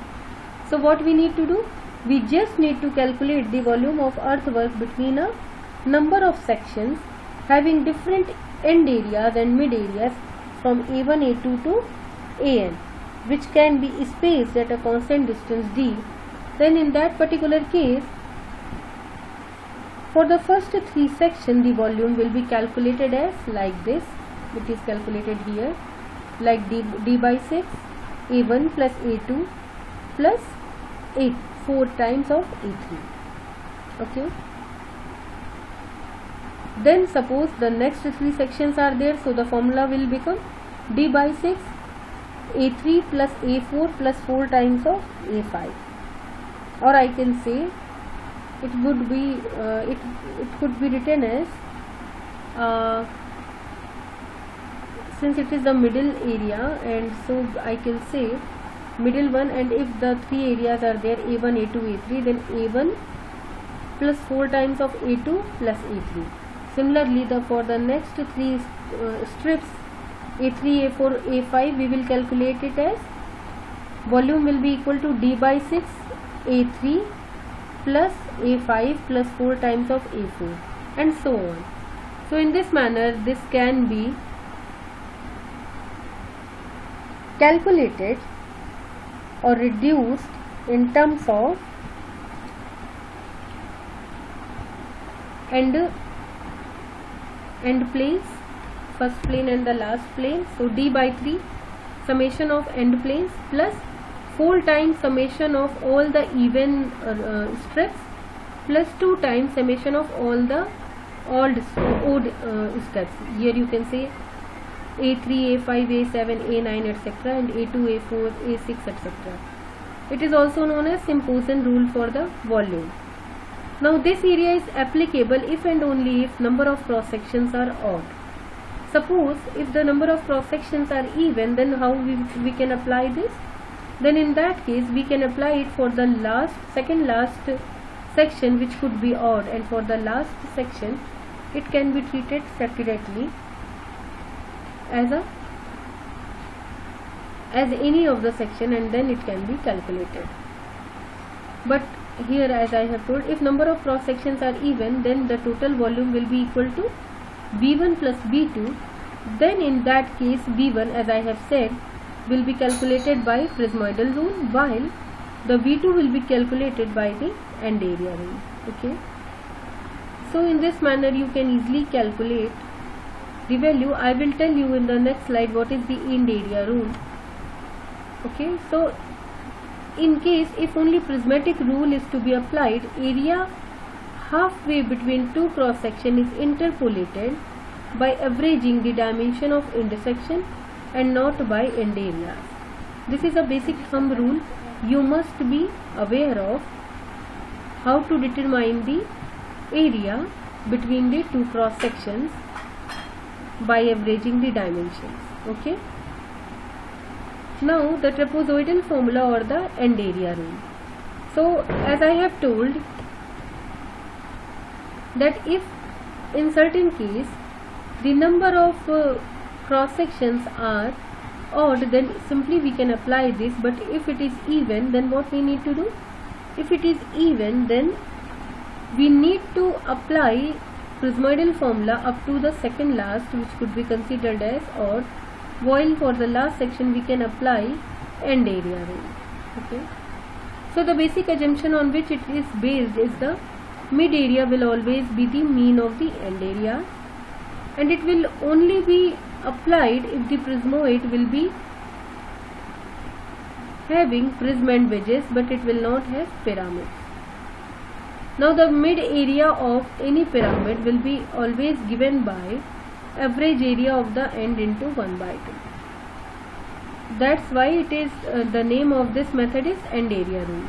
So what we need to do? We just need to calculate the volume of earthwork between a number of sections having different end areas and mid areas from A1, A2 to AN, which can be spaced at a constant distance D. Then in that particular case, for the first three sections, the volume will be calculated as like this. It is calculated here like D/6 A1 plus A2 plus 4 times of A3. Okay. Then suppose the next three sections are there, so the formula will become D/6 A3 plus A4 plus 4 times of A5. Or I can say it would be it could be written as, since it is the middle area, and so I can say middle one, and if the three areas are there A1, A2, A3, then A1 plus 4 times of A2 plus A3. Similarly, for the next three strips A3, A4, A5, we will calculate it as volume will be equal to D/6 A3 plus A5 plus 4 times of A4, and so on. So in this manner this can be calculated or reduced in terms of end planes, first plane and the last plane. So D/3 summation of end planes plus 4 times summation of all the even strips plus 2 times summation of all the odd strips. Here you can say A3, A5, A7, A9 etc. and A2, A4, A6 etc. It is also known as Simpson rule for the volume. Now this area is applicable if and only if number of cross sections are odd. Suppose if the number of cross sections are even, then how we can apply this? Then in that case we can apply it for the second last section, which could be odd, and for the last section it can be treated separately as any of the section, and then it can be calculated. But here, as I have told, if number of cross sections are even, then the total volume will be equal to B1 plus B2. Then in that case B1, as I have said, will be calculated by prismoidal rule, while the V2 will be calculated by the end area rule. Okay. So in this manner you can easily calculate the value. I will tell you in the next slide what is the end area rule. Okay. So in case if only prismatic rule is to be applied, area halfway between two cross section is interpolated by averaging the dimension of intersection and not by end areas. This is a basic thumb rule you must be aware of, how to determine the area between the two cross sections by averaging the dimensions. Okay. Now the trapezoidal formula or the end area rule. So as I have told that if in certain case the number of cross sections are odd, then simply we can apply this, but if it is even, then what we need to do? If it is even, then we need to apply prismoidal formula up to the second last, which could be considered as odd, while for the last section we can apply end area rule. Okay. So the basic assumption on which it is based is the mid area will always be the mean of the end area, and it will only be applied if the prismoid will be having prism and wedges, but it will not have pyramids. Now the mid area of any pyramid will be always given by average area of the end into 1/2. That's why it is the name of this method is end area rule.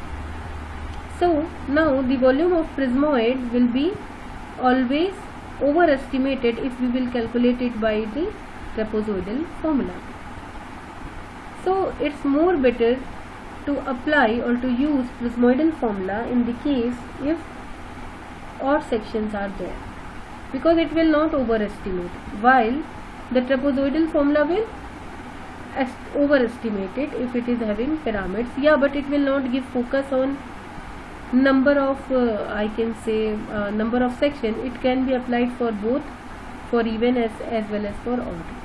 So now the volume of prismoid will be always overestimated if we will calculate it by the trapezoidal formula. So it's more better to apply or to use prismoidal formula in the case if odd sections are there, because it will not overestimate, while the trapezoidal formula will overestimate it if it is having pyramids. Yeah, but it will not give focus on number of I can say number of section. It can be applied for both, for even as well as for odd.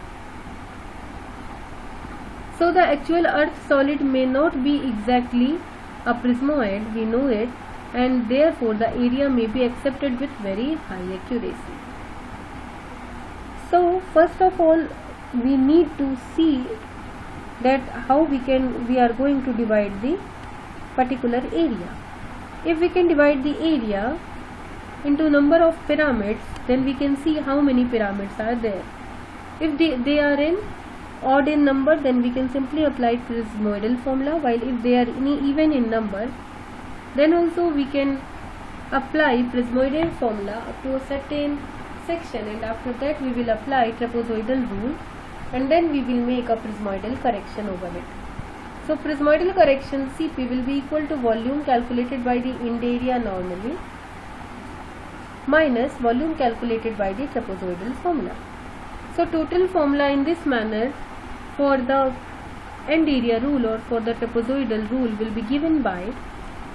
So the actual earth solid may not be exactly a prismoid, we know it, and therefore the area may be accepted with very high accuracy. So first of all we need to see that how we are going to divide the particular area. If we can divide the area into number of pyramids, then we can see how many pyramids are there. If they are in odd in number, then we can simply apply prismoidal formula, while if they are even in number, then also we can apply prismoidal formula up to a certain section, and after that we will apply trapezoidal rule, and then we will make a prismoidal correction over it. So prismoidal correction Cp will be equal to volume calculated by the end area normally minus volume calculated by the trapezoidal formula. So total formula in this manner for the end area rule or for the trapezoidal rule will be given by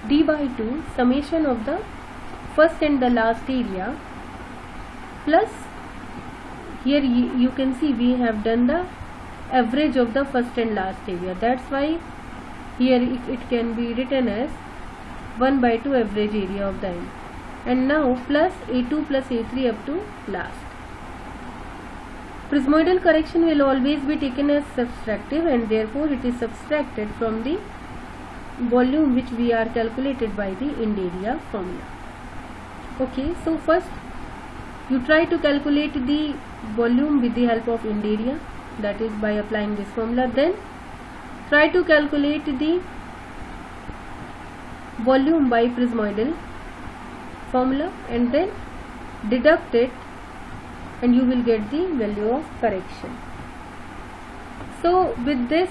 d/2 summation of the first and the last area, plus here you can see we have done the average of the first and last area. That's why here it can be written as 1/2 average area of the end, and now plus A2 plus A3 up to last. Prismoidal correction will always be taken as subtractive, and therefore it is subtracted from the volume which we are calculated by the end area formula. Okay, so first you try to calculate the volume with the help of end area, that is by applying this formula. Then try to calculate the volume by prismoidal formula, and then deduct it, and you will get the value of correction. So with this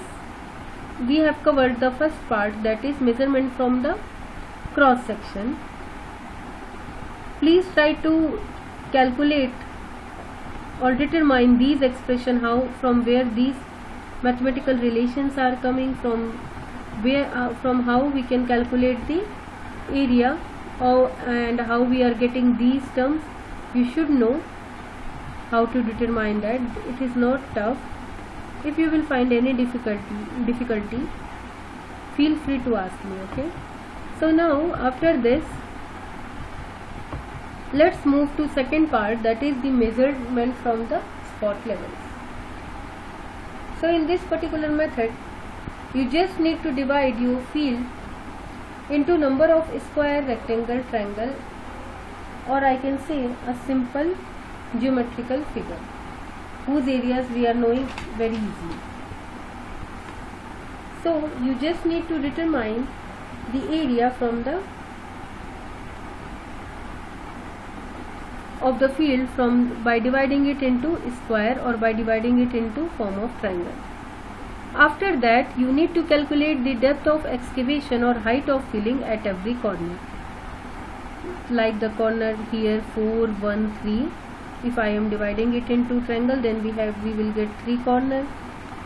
we have covered the first part, that is measurement from the cross section. Please try to calculate or determine these expression, how from where these mathematical relations are coming from, from how we can calculate the area, and how we are getting these terms. You should know how to determine that. It is not tough. If you will find any difficulty, feel free to ask me. Okay. So now after this, let's move to second part, that is the measurement from the spot levels. So in this particular method, you just need to divide your field into number of square, rectangle, triangle, or I can say a simple geometrical figure whose areas we are knowing very easily. So you just need to determine the area from the of the field by dividing it into square or by dividing it into form of triangle. After that, you need to calculate the depth of excavation or height of filling at every corner. Like the corner here 4, 1, 3. If I am dividing it into triangle, then we will get 3 corners.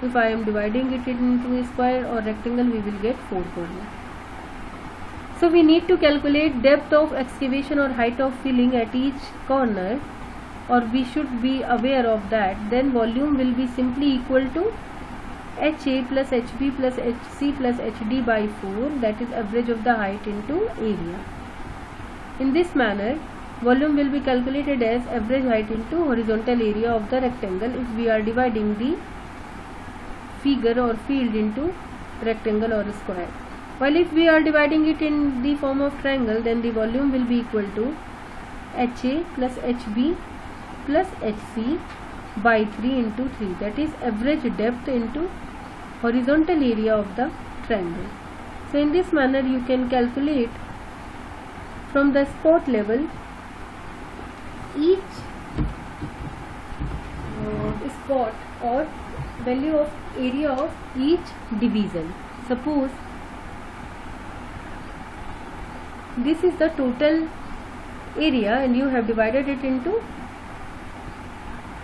If I am dividing it into a square or rectangle, we will get 4 corners. So we need to calculate depth of excavation or height of filling at each corner, or we should be aware of that. Then volume will be simply equal to HA plus HB plus HC plus HD by 4, that is average of the height into area. In this manner, volume will be calculated as average height into horizontal area of the rectangle if we are dividing the figure or field into rectangle or square. While if we are dividing it in the form of triangle, then the volume will be equal to HA plus HB plus HC by 3 into 3, that is average depth into horizontal area of the triangle. So in this manner you can calculate from the spot level each spot or value of area of each division. Suppose this is the total area and you have divided it into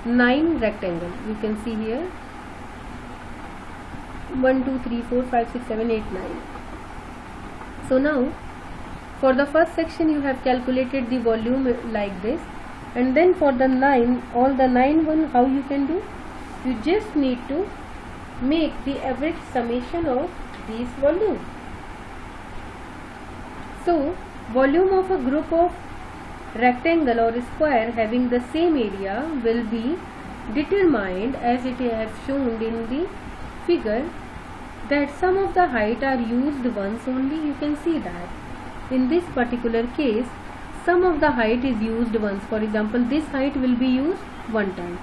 9 rectangles. You can see here 1, 2, 3, 4, 5, 6, 7, 8, 9. So now for the first section you have calculated the volume like this, and then for the 9, all the 9 one, how you can do? You just need to make the average summation of these volumes. So volume of a group of rectangle or square having the same area will be determined as it has shown in the figure, that some of the height are used once only. You can see that in this particular case some of the height is used once. For example, this height will be used 1 time,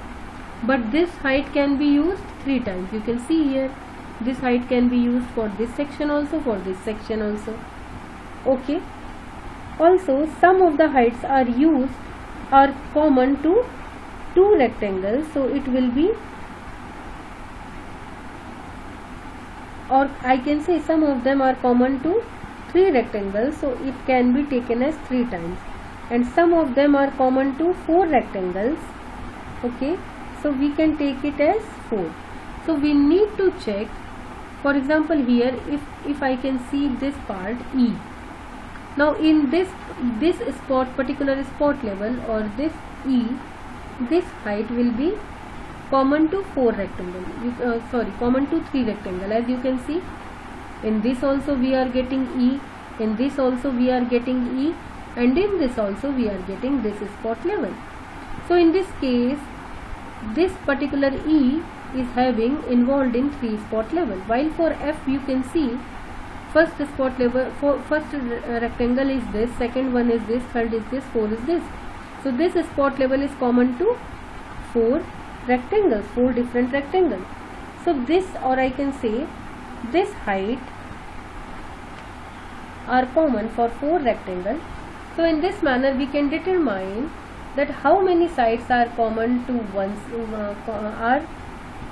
but this height can be used 3 times. You can see here this height can be used for this section also, for this section also. Okay. Also some of the heights are common to 2 rectangles, so it will be, or I can say some of them are common to 3 rectangles, so it can be taken as 3 times, and some of them are common to 4 rectangles. Okay, so we can take it as 4. So we need to check, for example here if I can see this part E. Now in this particular spot level or this E, this height will be common to 4 rectangle, common to 3 rectangle. As you can see, in this also we are getting E, in this also we are getting E, and in this also we are getting this spot level. So in this case, this particular E is having involved in 3 spot level, while for F you can see first spot level, first rectangle is this, second one is this, third is this, 4 is this. So this spot level is common to 4 rectangles, 4 different rectangles. So this, or I can say this height are common for 4 rectangles. So in this manner we can determine that how many sides are common to are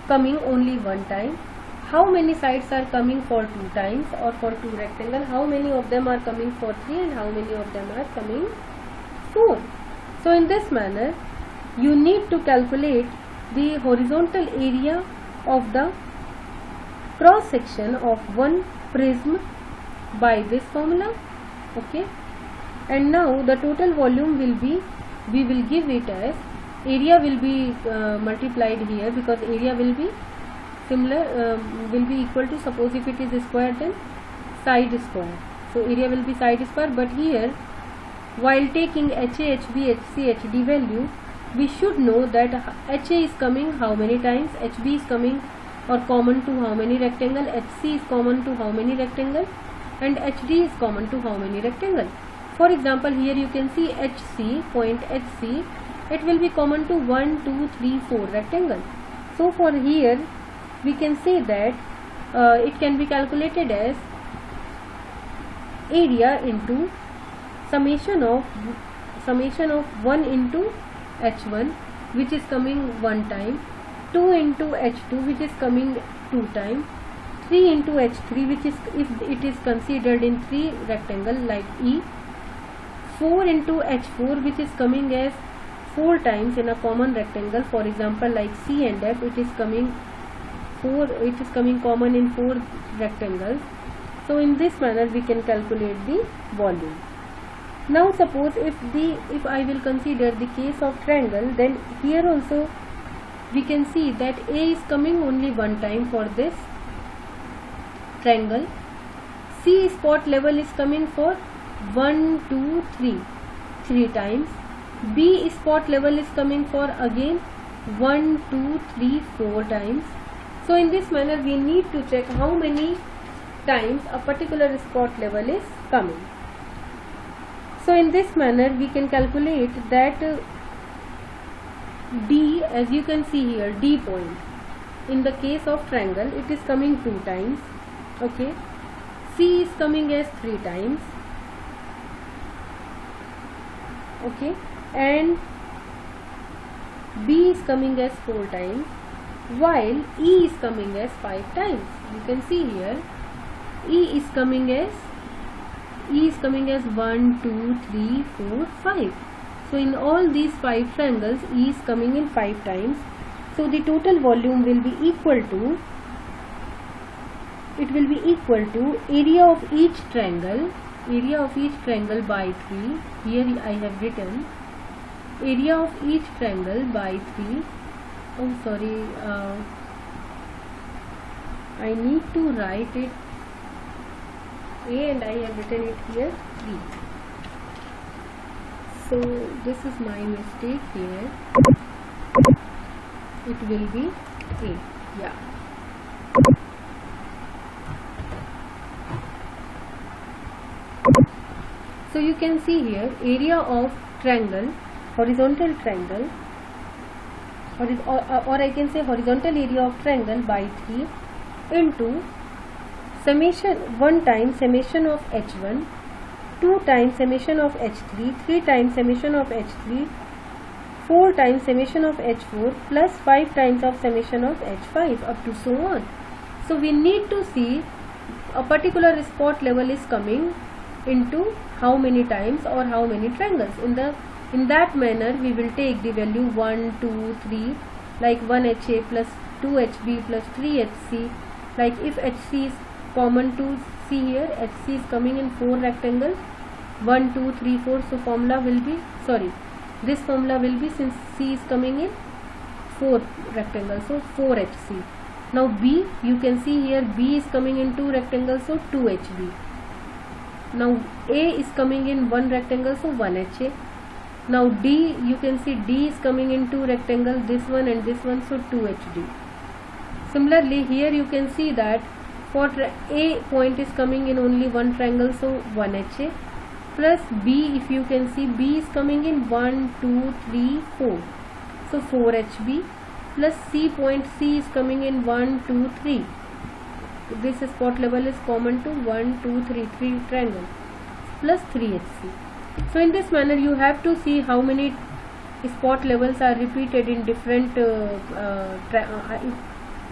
coming only 1 time, how many sides are coming for 2 times or for 2 rectangles, how many of them are coming for 3, and how many of them are coming 4. So in this manner you need to calculate the horizontal area of the cross section of one prism by this formula. Okay, and now the total volume will be, we will give it as, area will be multiplied here because area will be similar will be equal to, suppose if it is square, then side square. So area will be side square, but here while taking HA, HB, HC, HD value, we should know that HA is coming how many times, HB is coming or common to how many rectangle, HC is common to how many rectangle, and HD is common to how many rectangle. For example, here you can see HC, point HC, it will be common to 1, 2, 3, 4 rectangle. So for here we can say that it can be calculated as area into summation of 1 into H1, which is coming 1 time, 2 into H2, which is coming 2 times, 3 into H3, which is if it is considered in 3 rectangle like E, 4 into H4, which is coming as 4 times in a common rectangle. For example, like C and F, it is coming common in 4 rectangles. So in this manner we can calculate the volume. Now suppose if I will consider the case of triangle, then here also we can see that A is coming only 1 time for this triangle. C spot level is coming for 1, 2, 3 times. B spot level is coming for again 1, 2, 3, 4 times. So in this manner we need to check how many times a particular spot level is coming. So in this manner we can calculate that D, as you can see here, D point, in the case of triangle it is coming 2 times, okay. C is coming as 3 times, okay, and B is coming as 4 times, while E is coming as 5 times. You can see here E is coming as 1, 2, 3, 4, 5. So in all these 5 triangles E is coming in 5 times. So the total volume will be equal to, it will be equal to area of each triangle by 3. Here I have written area of each triangle by 3. Oh sorry, I need to write it A and I have written it here 3. So this is my mistake here. It will be A, yeah. So you can see here area of triangle, horizontal triangle, or I can say horizontal area of triangle by 3 into summation 1 time summation of H1, 2 times summation of H3, 3 times summation of H3, 4 times summation of H4 plus 5 times of summation of H5 up to so on. So we need to see a particular spot level is coming into how many times or how many triangles. In that manner we will take the value 1, 2, 3, like 1 HA plus 2 HB plus 3 HC. Like if HC is common to C here, HC is coming in 4 rectangles, 1, 2, 3, 4. So formula will be, this formula will be, since C is coming in 4 rectangles, so 4 HC. Now B, you can see here B is coming in 2 rectangles, so 2 HB. Now A is coming in 1 rectangle, so 1 HA. Now D, you can see D is coming in 2 rectangles, this one and this one, so 2 HD. Similarly here you can see that for A point is coming in only 1 triangle, so 1 HA, plus B, if you can see B is coming in 1, 2, 3, 4, so 4 HB, plus C point, C is coming in 1, 2, 3. This spot level is common to 1, 2, 3 triangles, plus 3 HC. So in this manner you have to see how many spot levels are repeated in different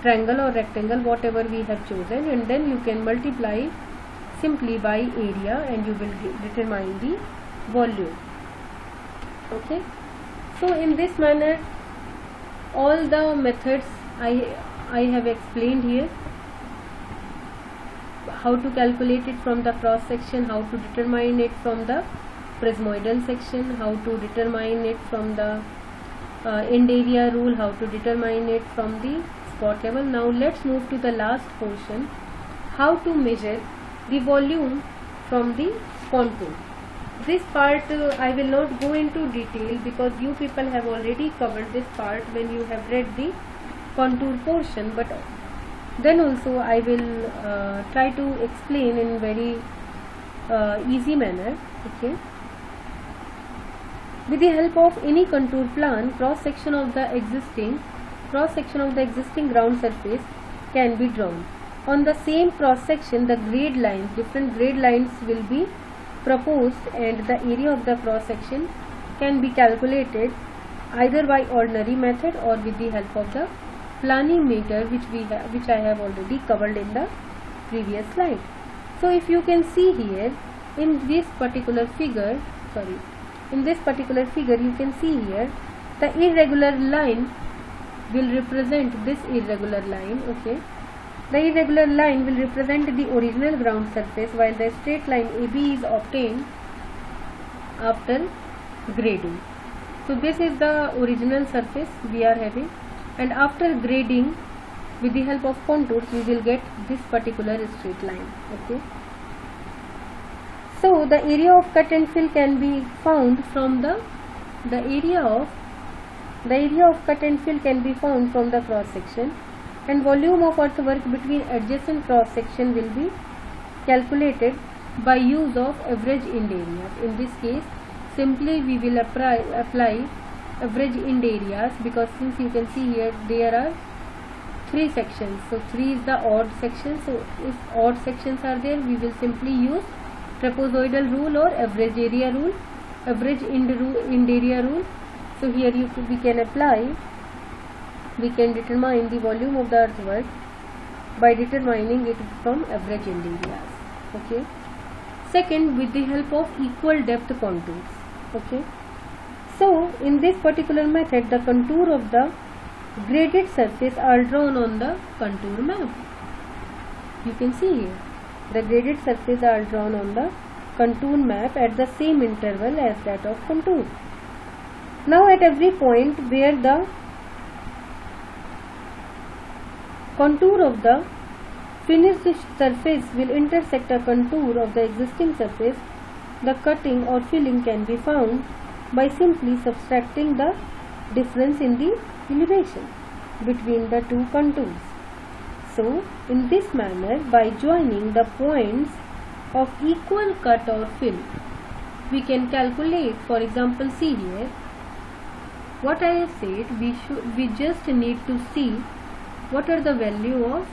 triangle or rectangle, whatever we have chosen, and then you can multiply simply by area and you will determine the volume. Okay, so in this manner all the methods I have explained here, how to calculate it from the cross section, how to determine it from the prismoidal section, how to determine it from the end area rule, how to determine it from the spot level. Now let's move to the last portion, how to measure the volume from the contour. This part I will not go into detail because you people have already covered this part when you have read the contour portion, but then also I will try to explain in very easy manner. Okay. With the help of any contour plan, cross section of the existing ground surface can be drawn. On the same cross section, the grade lines, different grade lines will be proposed, and the area of the cross section can be calculated either by ordinary method or with the help of the planing meter, which I have already covered in the previous slide. So if you can see here in this particular figure, you can see here the irregular line will represent this irregular line. Okay, the irregular line will represent the original ground surface, while the straight line AB is obtained after grading. So this is the original surface we are having, and after grading with the help of contours we will get this particular straight line. Okay. So the area of cut and fill can be found from the area of cut and fill can be found from the cross section, and volume of earthwork between adjacent cross section will be calculated by use of average end areas. In this case, simply we will apply average end areas, because since you can see here there are 3 sections, so 3 is the odd section. So if odd sections are there, we will simply use trapezoidal rule or average area rule, average end area rule. So here we can determine the volume of the earthwork by determining it from average end areas. Okay. Second, with the help of equal depth contours. Okay. So in this particular method, the contour of the graded surface are drawn on the contour map. You can see here the graded surface are drawn on the contour map at the same interval as that of contour. Now at every point where the contour of the finished surface will intersect a contour of the existing surface, the cutting or filling can be found by simply subtracting the difference in the elevation between the two contours. So in this manner, by joining the points of equal cut or fill, we can calculate, for example, see here what I have said, we just need to see what are the value of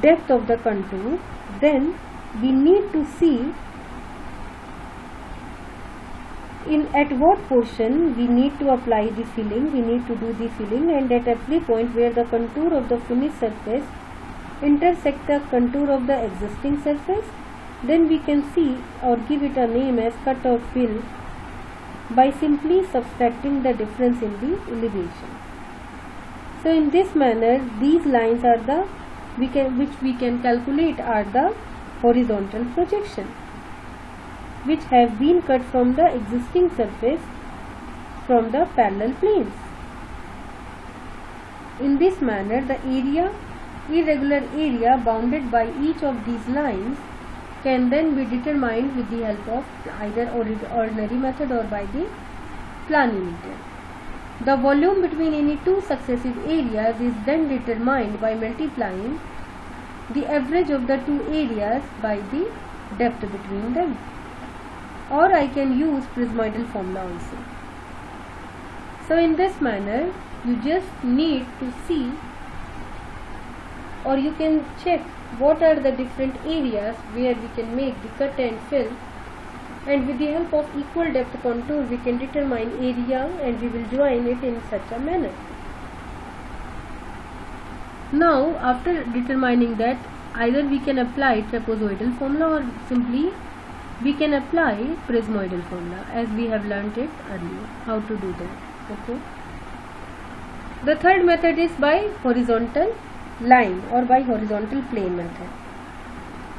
depth of the contour. Then we need to see at what portion we need to apply the filling, we need to do the filling, and at every point where the contour of the finished surface intersect the contour of the existing surface, then we can see or give it a name as cut or fill by simply subtracting the difference in the elevation. So in this manner, these lines are which we can calculate are the horizontal projection, which have been cut from the existing surface from the parallel planes. In this manner, the irregular area bounded by each of these lines can then be determined with the help of either ordinary method or by the planing meter. The volume between any two successive areas is then determined by multiplying the average of the two areas by the depth between them. Or I can use prismoidal formula also. So in this manner, you just need to see, or you can check what are the different areas where we can make the cut and fill, and with the help of equal depth contour we can determine area and we will join it in such a manner. Now after determining that, either we can apply trapezoidal formula or simply we can apply prismoidal formula, as we have learnt it earlier how to do that. Okay. The third method is by horizontal line or by horizontal plane method.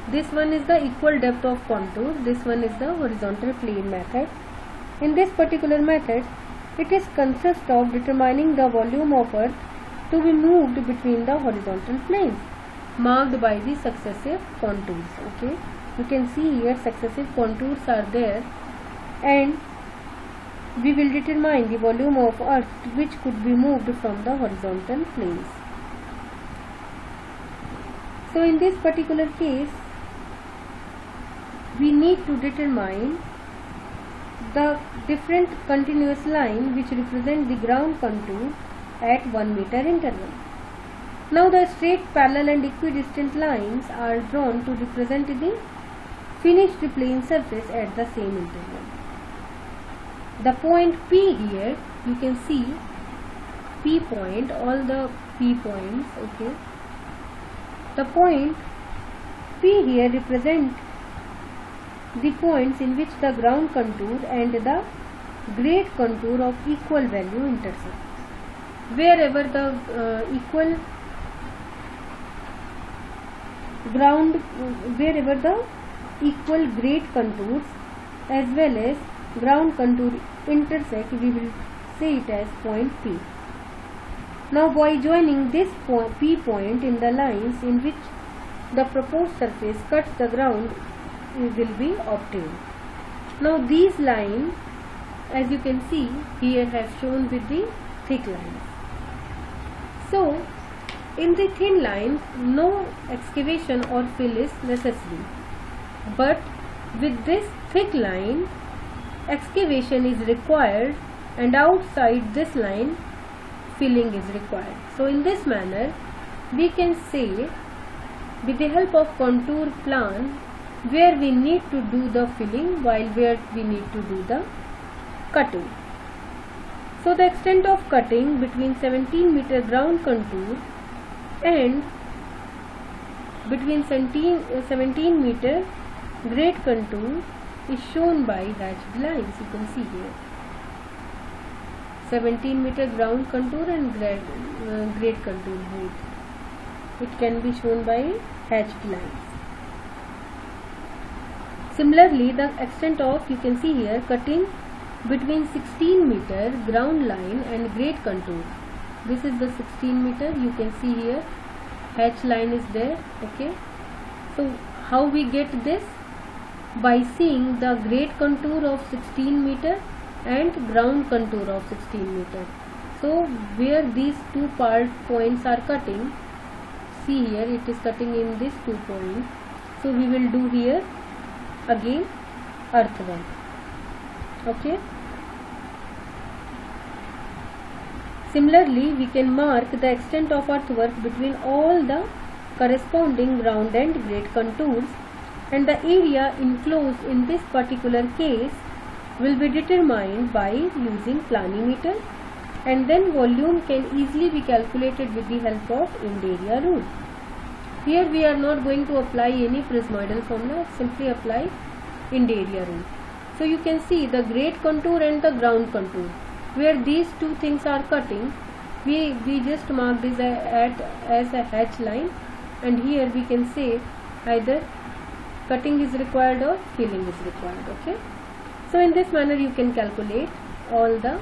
This one is the equal depth of contour, this one is the horizontal plane method. In this particular method, It is consist of determining the volume of earth to be moved between the horizontal planes marked by the successive contours. Okay, you can see here successive contours are there, and we will determine the volume of earth which could be moved from the horizontal planes. So in this particular case, we need to determine the different continuous line which represent the ground contour at 1 meter interval. Now the straight, parallel and equidistant lines are drawn to represent the finished plane surface at the same interval. The point P here, you can see P point, all the P points. Okay, the point P here represent the points in which the ground contour and the grade contour of equal value intersect. Wherever the equal grade contours as well as ground contour intersect, we will say it as point P. Now by joining this P point in the lines in which the proposed surface cuts the ground will be obtained. Now these lines, as you can see here, have shown with the thick lines. So in the thin line, no excavation or fill is necessary, but with this thick line, excavation is required, and outside this line filling is required. So in this manner we can say, with the help of contour plan, where we need to do the filling while where we need to do the cutting. So the extent of cutting between 17 meter ground contour and between 17 meter grade contour is shown by hatched lines. You can see here 17 meter ground contour and grade contour both. It can be shown by hatched lines. Similarly, the extent of, you can see here, cutting between 16 meter ground line and grade contour. This is the 16 meter. You can see here hatch line is there. Okay, so how we get this? By seeing the grade contour of 16 meter and ground contour of 16 meter. So where these two points are cutting, see here it is cutting in these 2 points. So we will do here again earthwork. Okay, similarly we can mark the extent of earthwork between all the corresponding ground and grade contours, and the area enclosed in this particular case will be determined by using planimeter, and then volume can easily be calculated with the help of end area rule. Here we are not going to apply any prismoidal formula, simply apply end area rule. So you can see the grade contour and the ground contour, where these two things are cutting, we just mark this as a hatch line, and here we can say either cutting is required or filling is required. Okay, so in this manner you can calculate all the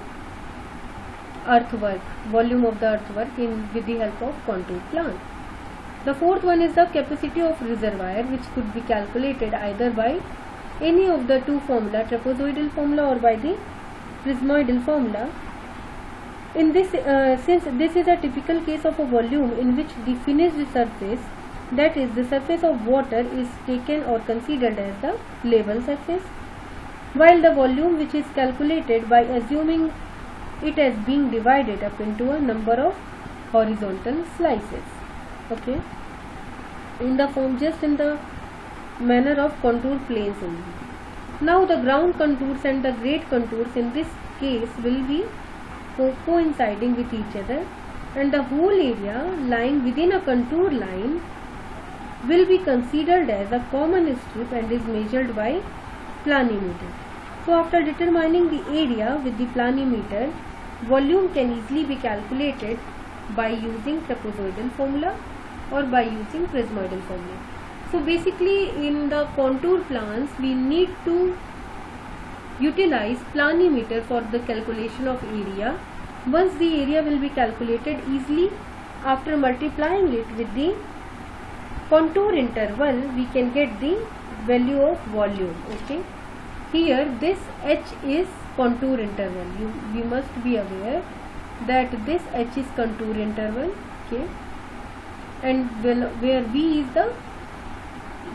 earthwork, volume of the earthwork with the help of contour plan. The fourth one is the capacity of reservoir, which could be calculated either by any of the two formula, trapezoidal formula or by the prismoidal formula. In this, since this is a typical case of a volume in which the finished surface, that is the surface of water, is taken or considered as the level surface, while the volume which is calculated by assuming it as being divided up into a number of horizontal slices. Okay, in the form, just in the manner of contour planes only. Now the ground contours and the grade contours in this case will be coinciding with each other, and the whole area lying within a contour line will be considered as a common strip and is measured by planimeter. So after determining the area with the planimeter, volume can easily be calculated by using trapezoidal formula or by using prismoidal formula. So basically in the contour plans we need to utilize planimeter for the calculation of area. Once the area will be calculated easily after multiplying it with the contour interval, we can get the value of volume. Okay, here this h is contour interval. We must be aware that this h is contour interval. Okay, and where v is the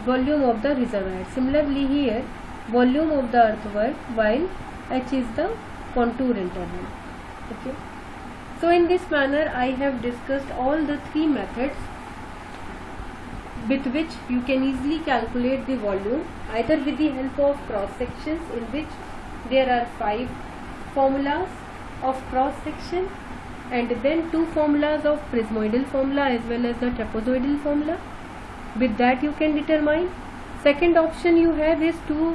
volume of the reservoir. Similarly here volume of the earthwork, while h is the contour interval. Okay, so in this manner I have discussed all the three methods with which you can easily calculate the volume, either with the help of cross sections, in which there are 5 formulas of cross section, and then 2 formulas of prismoidal formula as well as the trapezoidal formula. With that you can determine. Second option you have is to,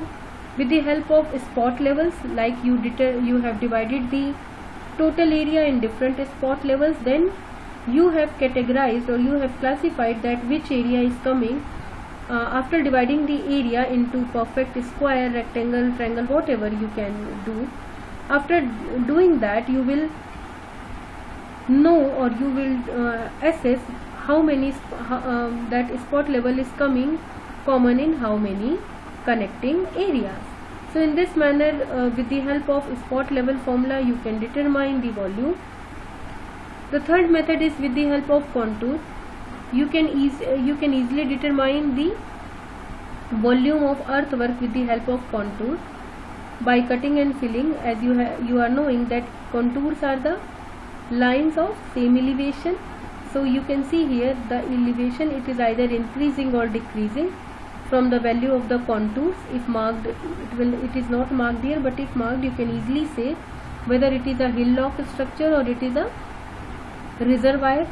with the help of spot levels, like you have divided the total area in different spot levels, then you have categorized or you have classified that which area is coming after dividing the area into perfect square, rectangle, triangle, whatever you can do. After doing that, you will know or you will assess how many that spot level is coming common in how many connecting areas. So in this manner, with the help of spot level formula, you can determine the volume. The third method is with the help of contour. You can easily determine the volume of earthwork with the help of contour by cutting and filling. As you are knowing that contours are the lines of same elevation. So you can see here the elevation, it is either increasing or decreasing from the value of the contours. If marked, it is not marked here, but if marked, you can easily say whether it is a hillock structure or it is a reservoir.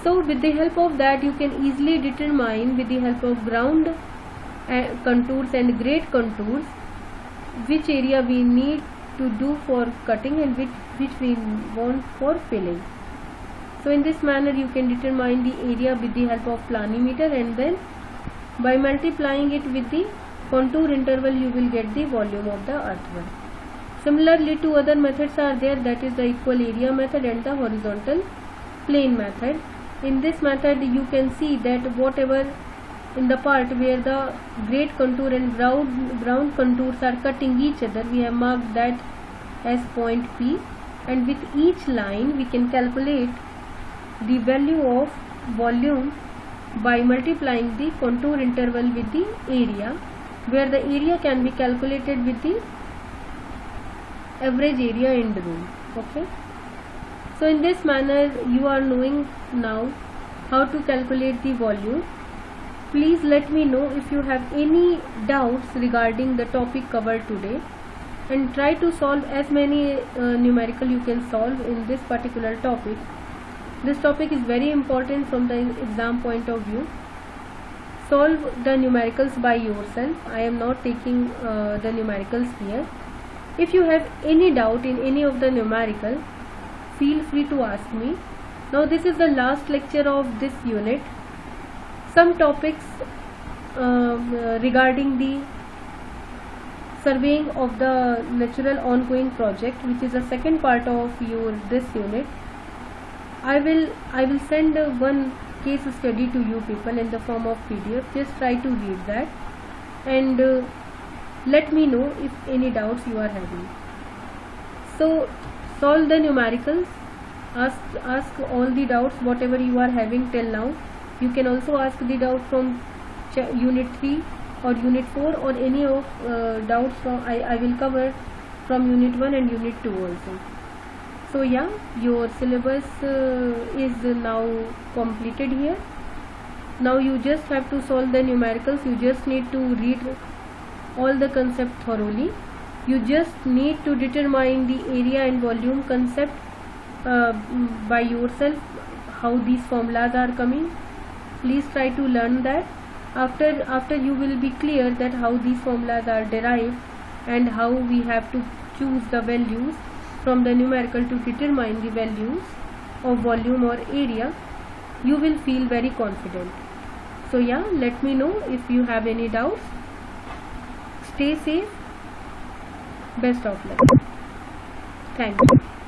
So with the help of that, you can easily determine with the help of ground contours and grade contours which area we need to do for cutting and which we want for filling. So in this manner you can determine the area with the help of planimeter, and then by multiplying it with the contour interval you will get the volume of the earthwork. Similarly, 2 other methods are there, that is the equal area method and the horizontal plane method. In this method you can see that whatever in the part where the grade contour and ground contours are cutting each other, we have marked that as point P, and with each line we can calculate the value of volume by multiplying the contour interval with the area, where the area can be calculated with the average area in the room. Okay, so in this manner you are knowing now how to calculate the volume. Please let me know if you have any doubts regarding the topic covered today, and try to solve as many numerical you can solve in this particular topic. This topic is very important from the exam point of view. Solve the numericals by yourself. I am not taking the numericals here. If you have any doubt in any of the numerical, feel free to ask me. Now this is the last lecture of this unit. Some topics regarding the surveying of the natural ongoing project, which is the second part of this unit. I will send one case study to you people in the form of PDF. Just try to read that and let me know if any doubts you are having. So solve the numericals, ask all the doubts whatever you are having till now. You can also ask the doubt from unit 3 or unit 4, or any of doubts from I will cover from unit 1 and unit 2 also. So yeah, your syllabus is now completed here. Now you just have to solve the numericals. You just need to read all the concept thoroughly. You just need to determine the area and volume concept by yourself, how these formulas are coming. Please try to learn that. After you will be clear that how these formulas are derived and how we have to choose the values from the numerical to determine the values of volume or area, you will feel very confident. So yeah, let me know if you have any doubts. Stay safe. Best of luck. Thank you.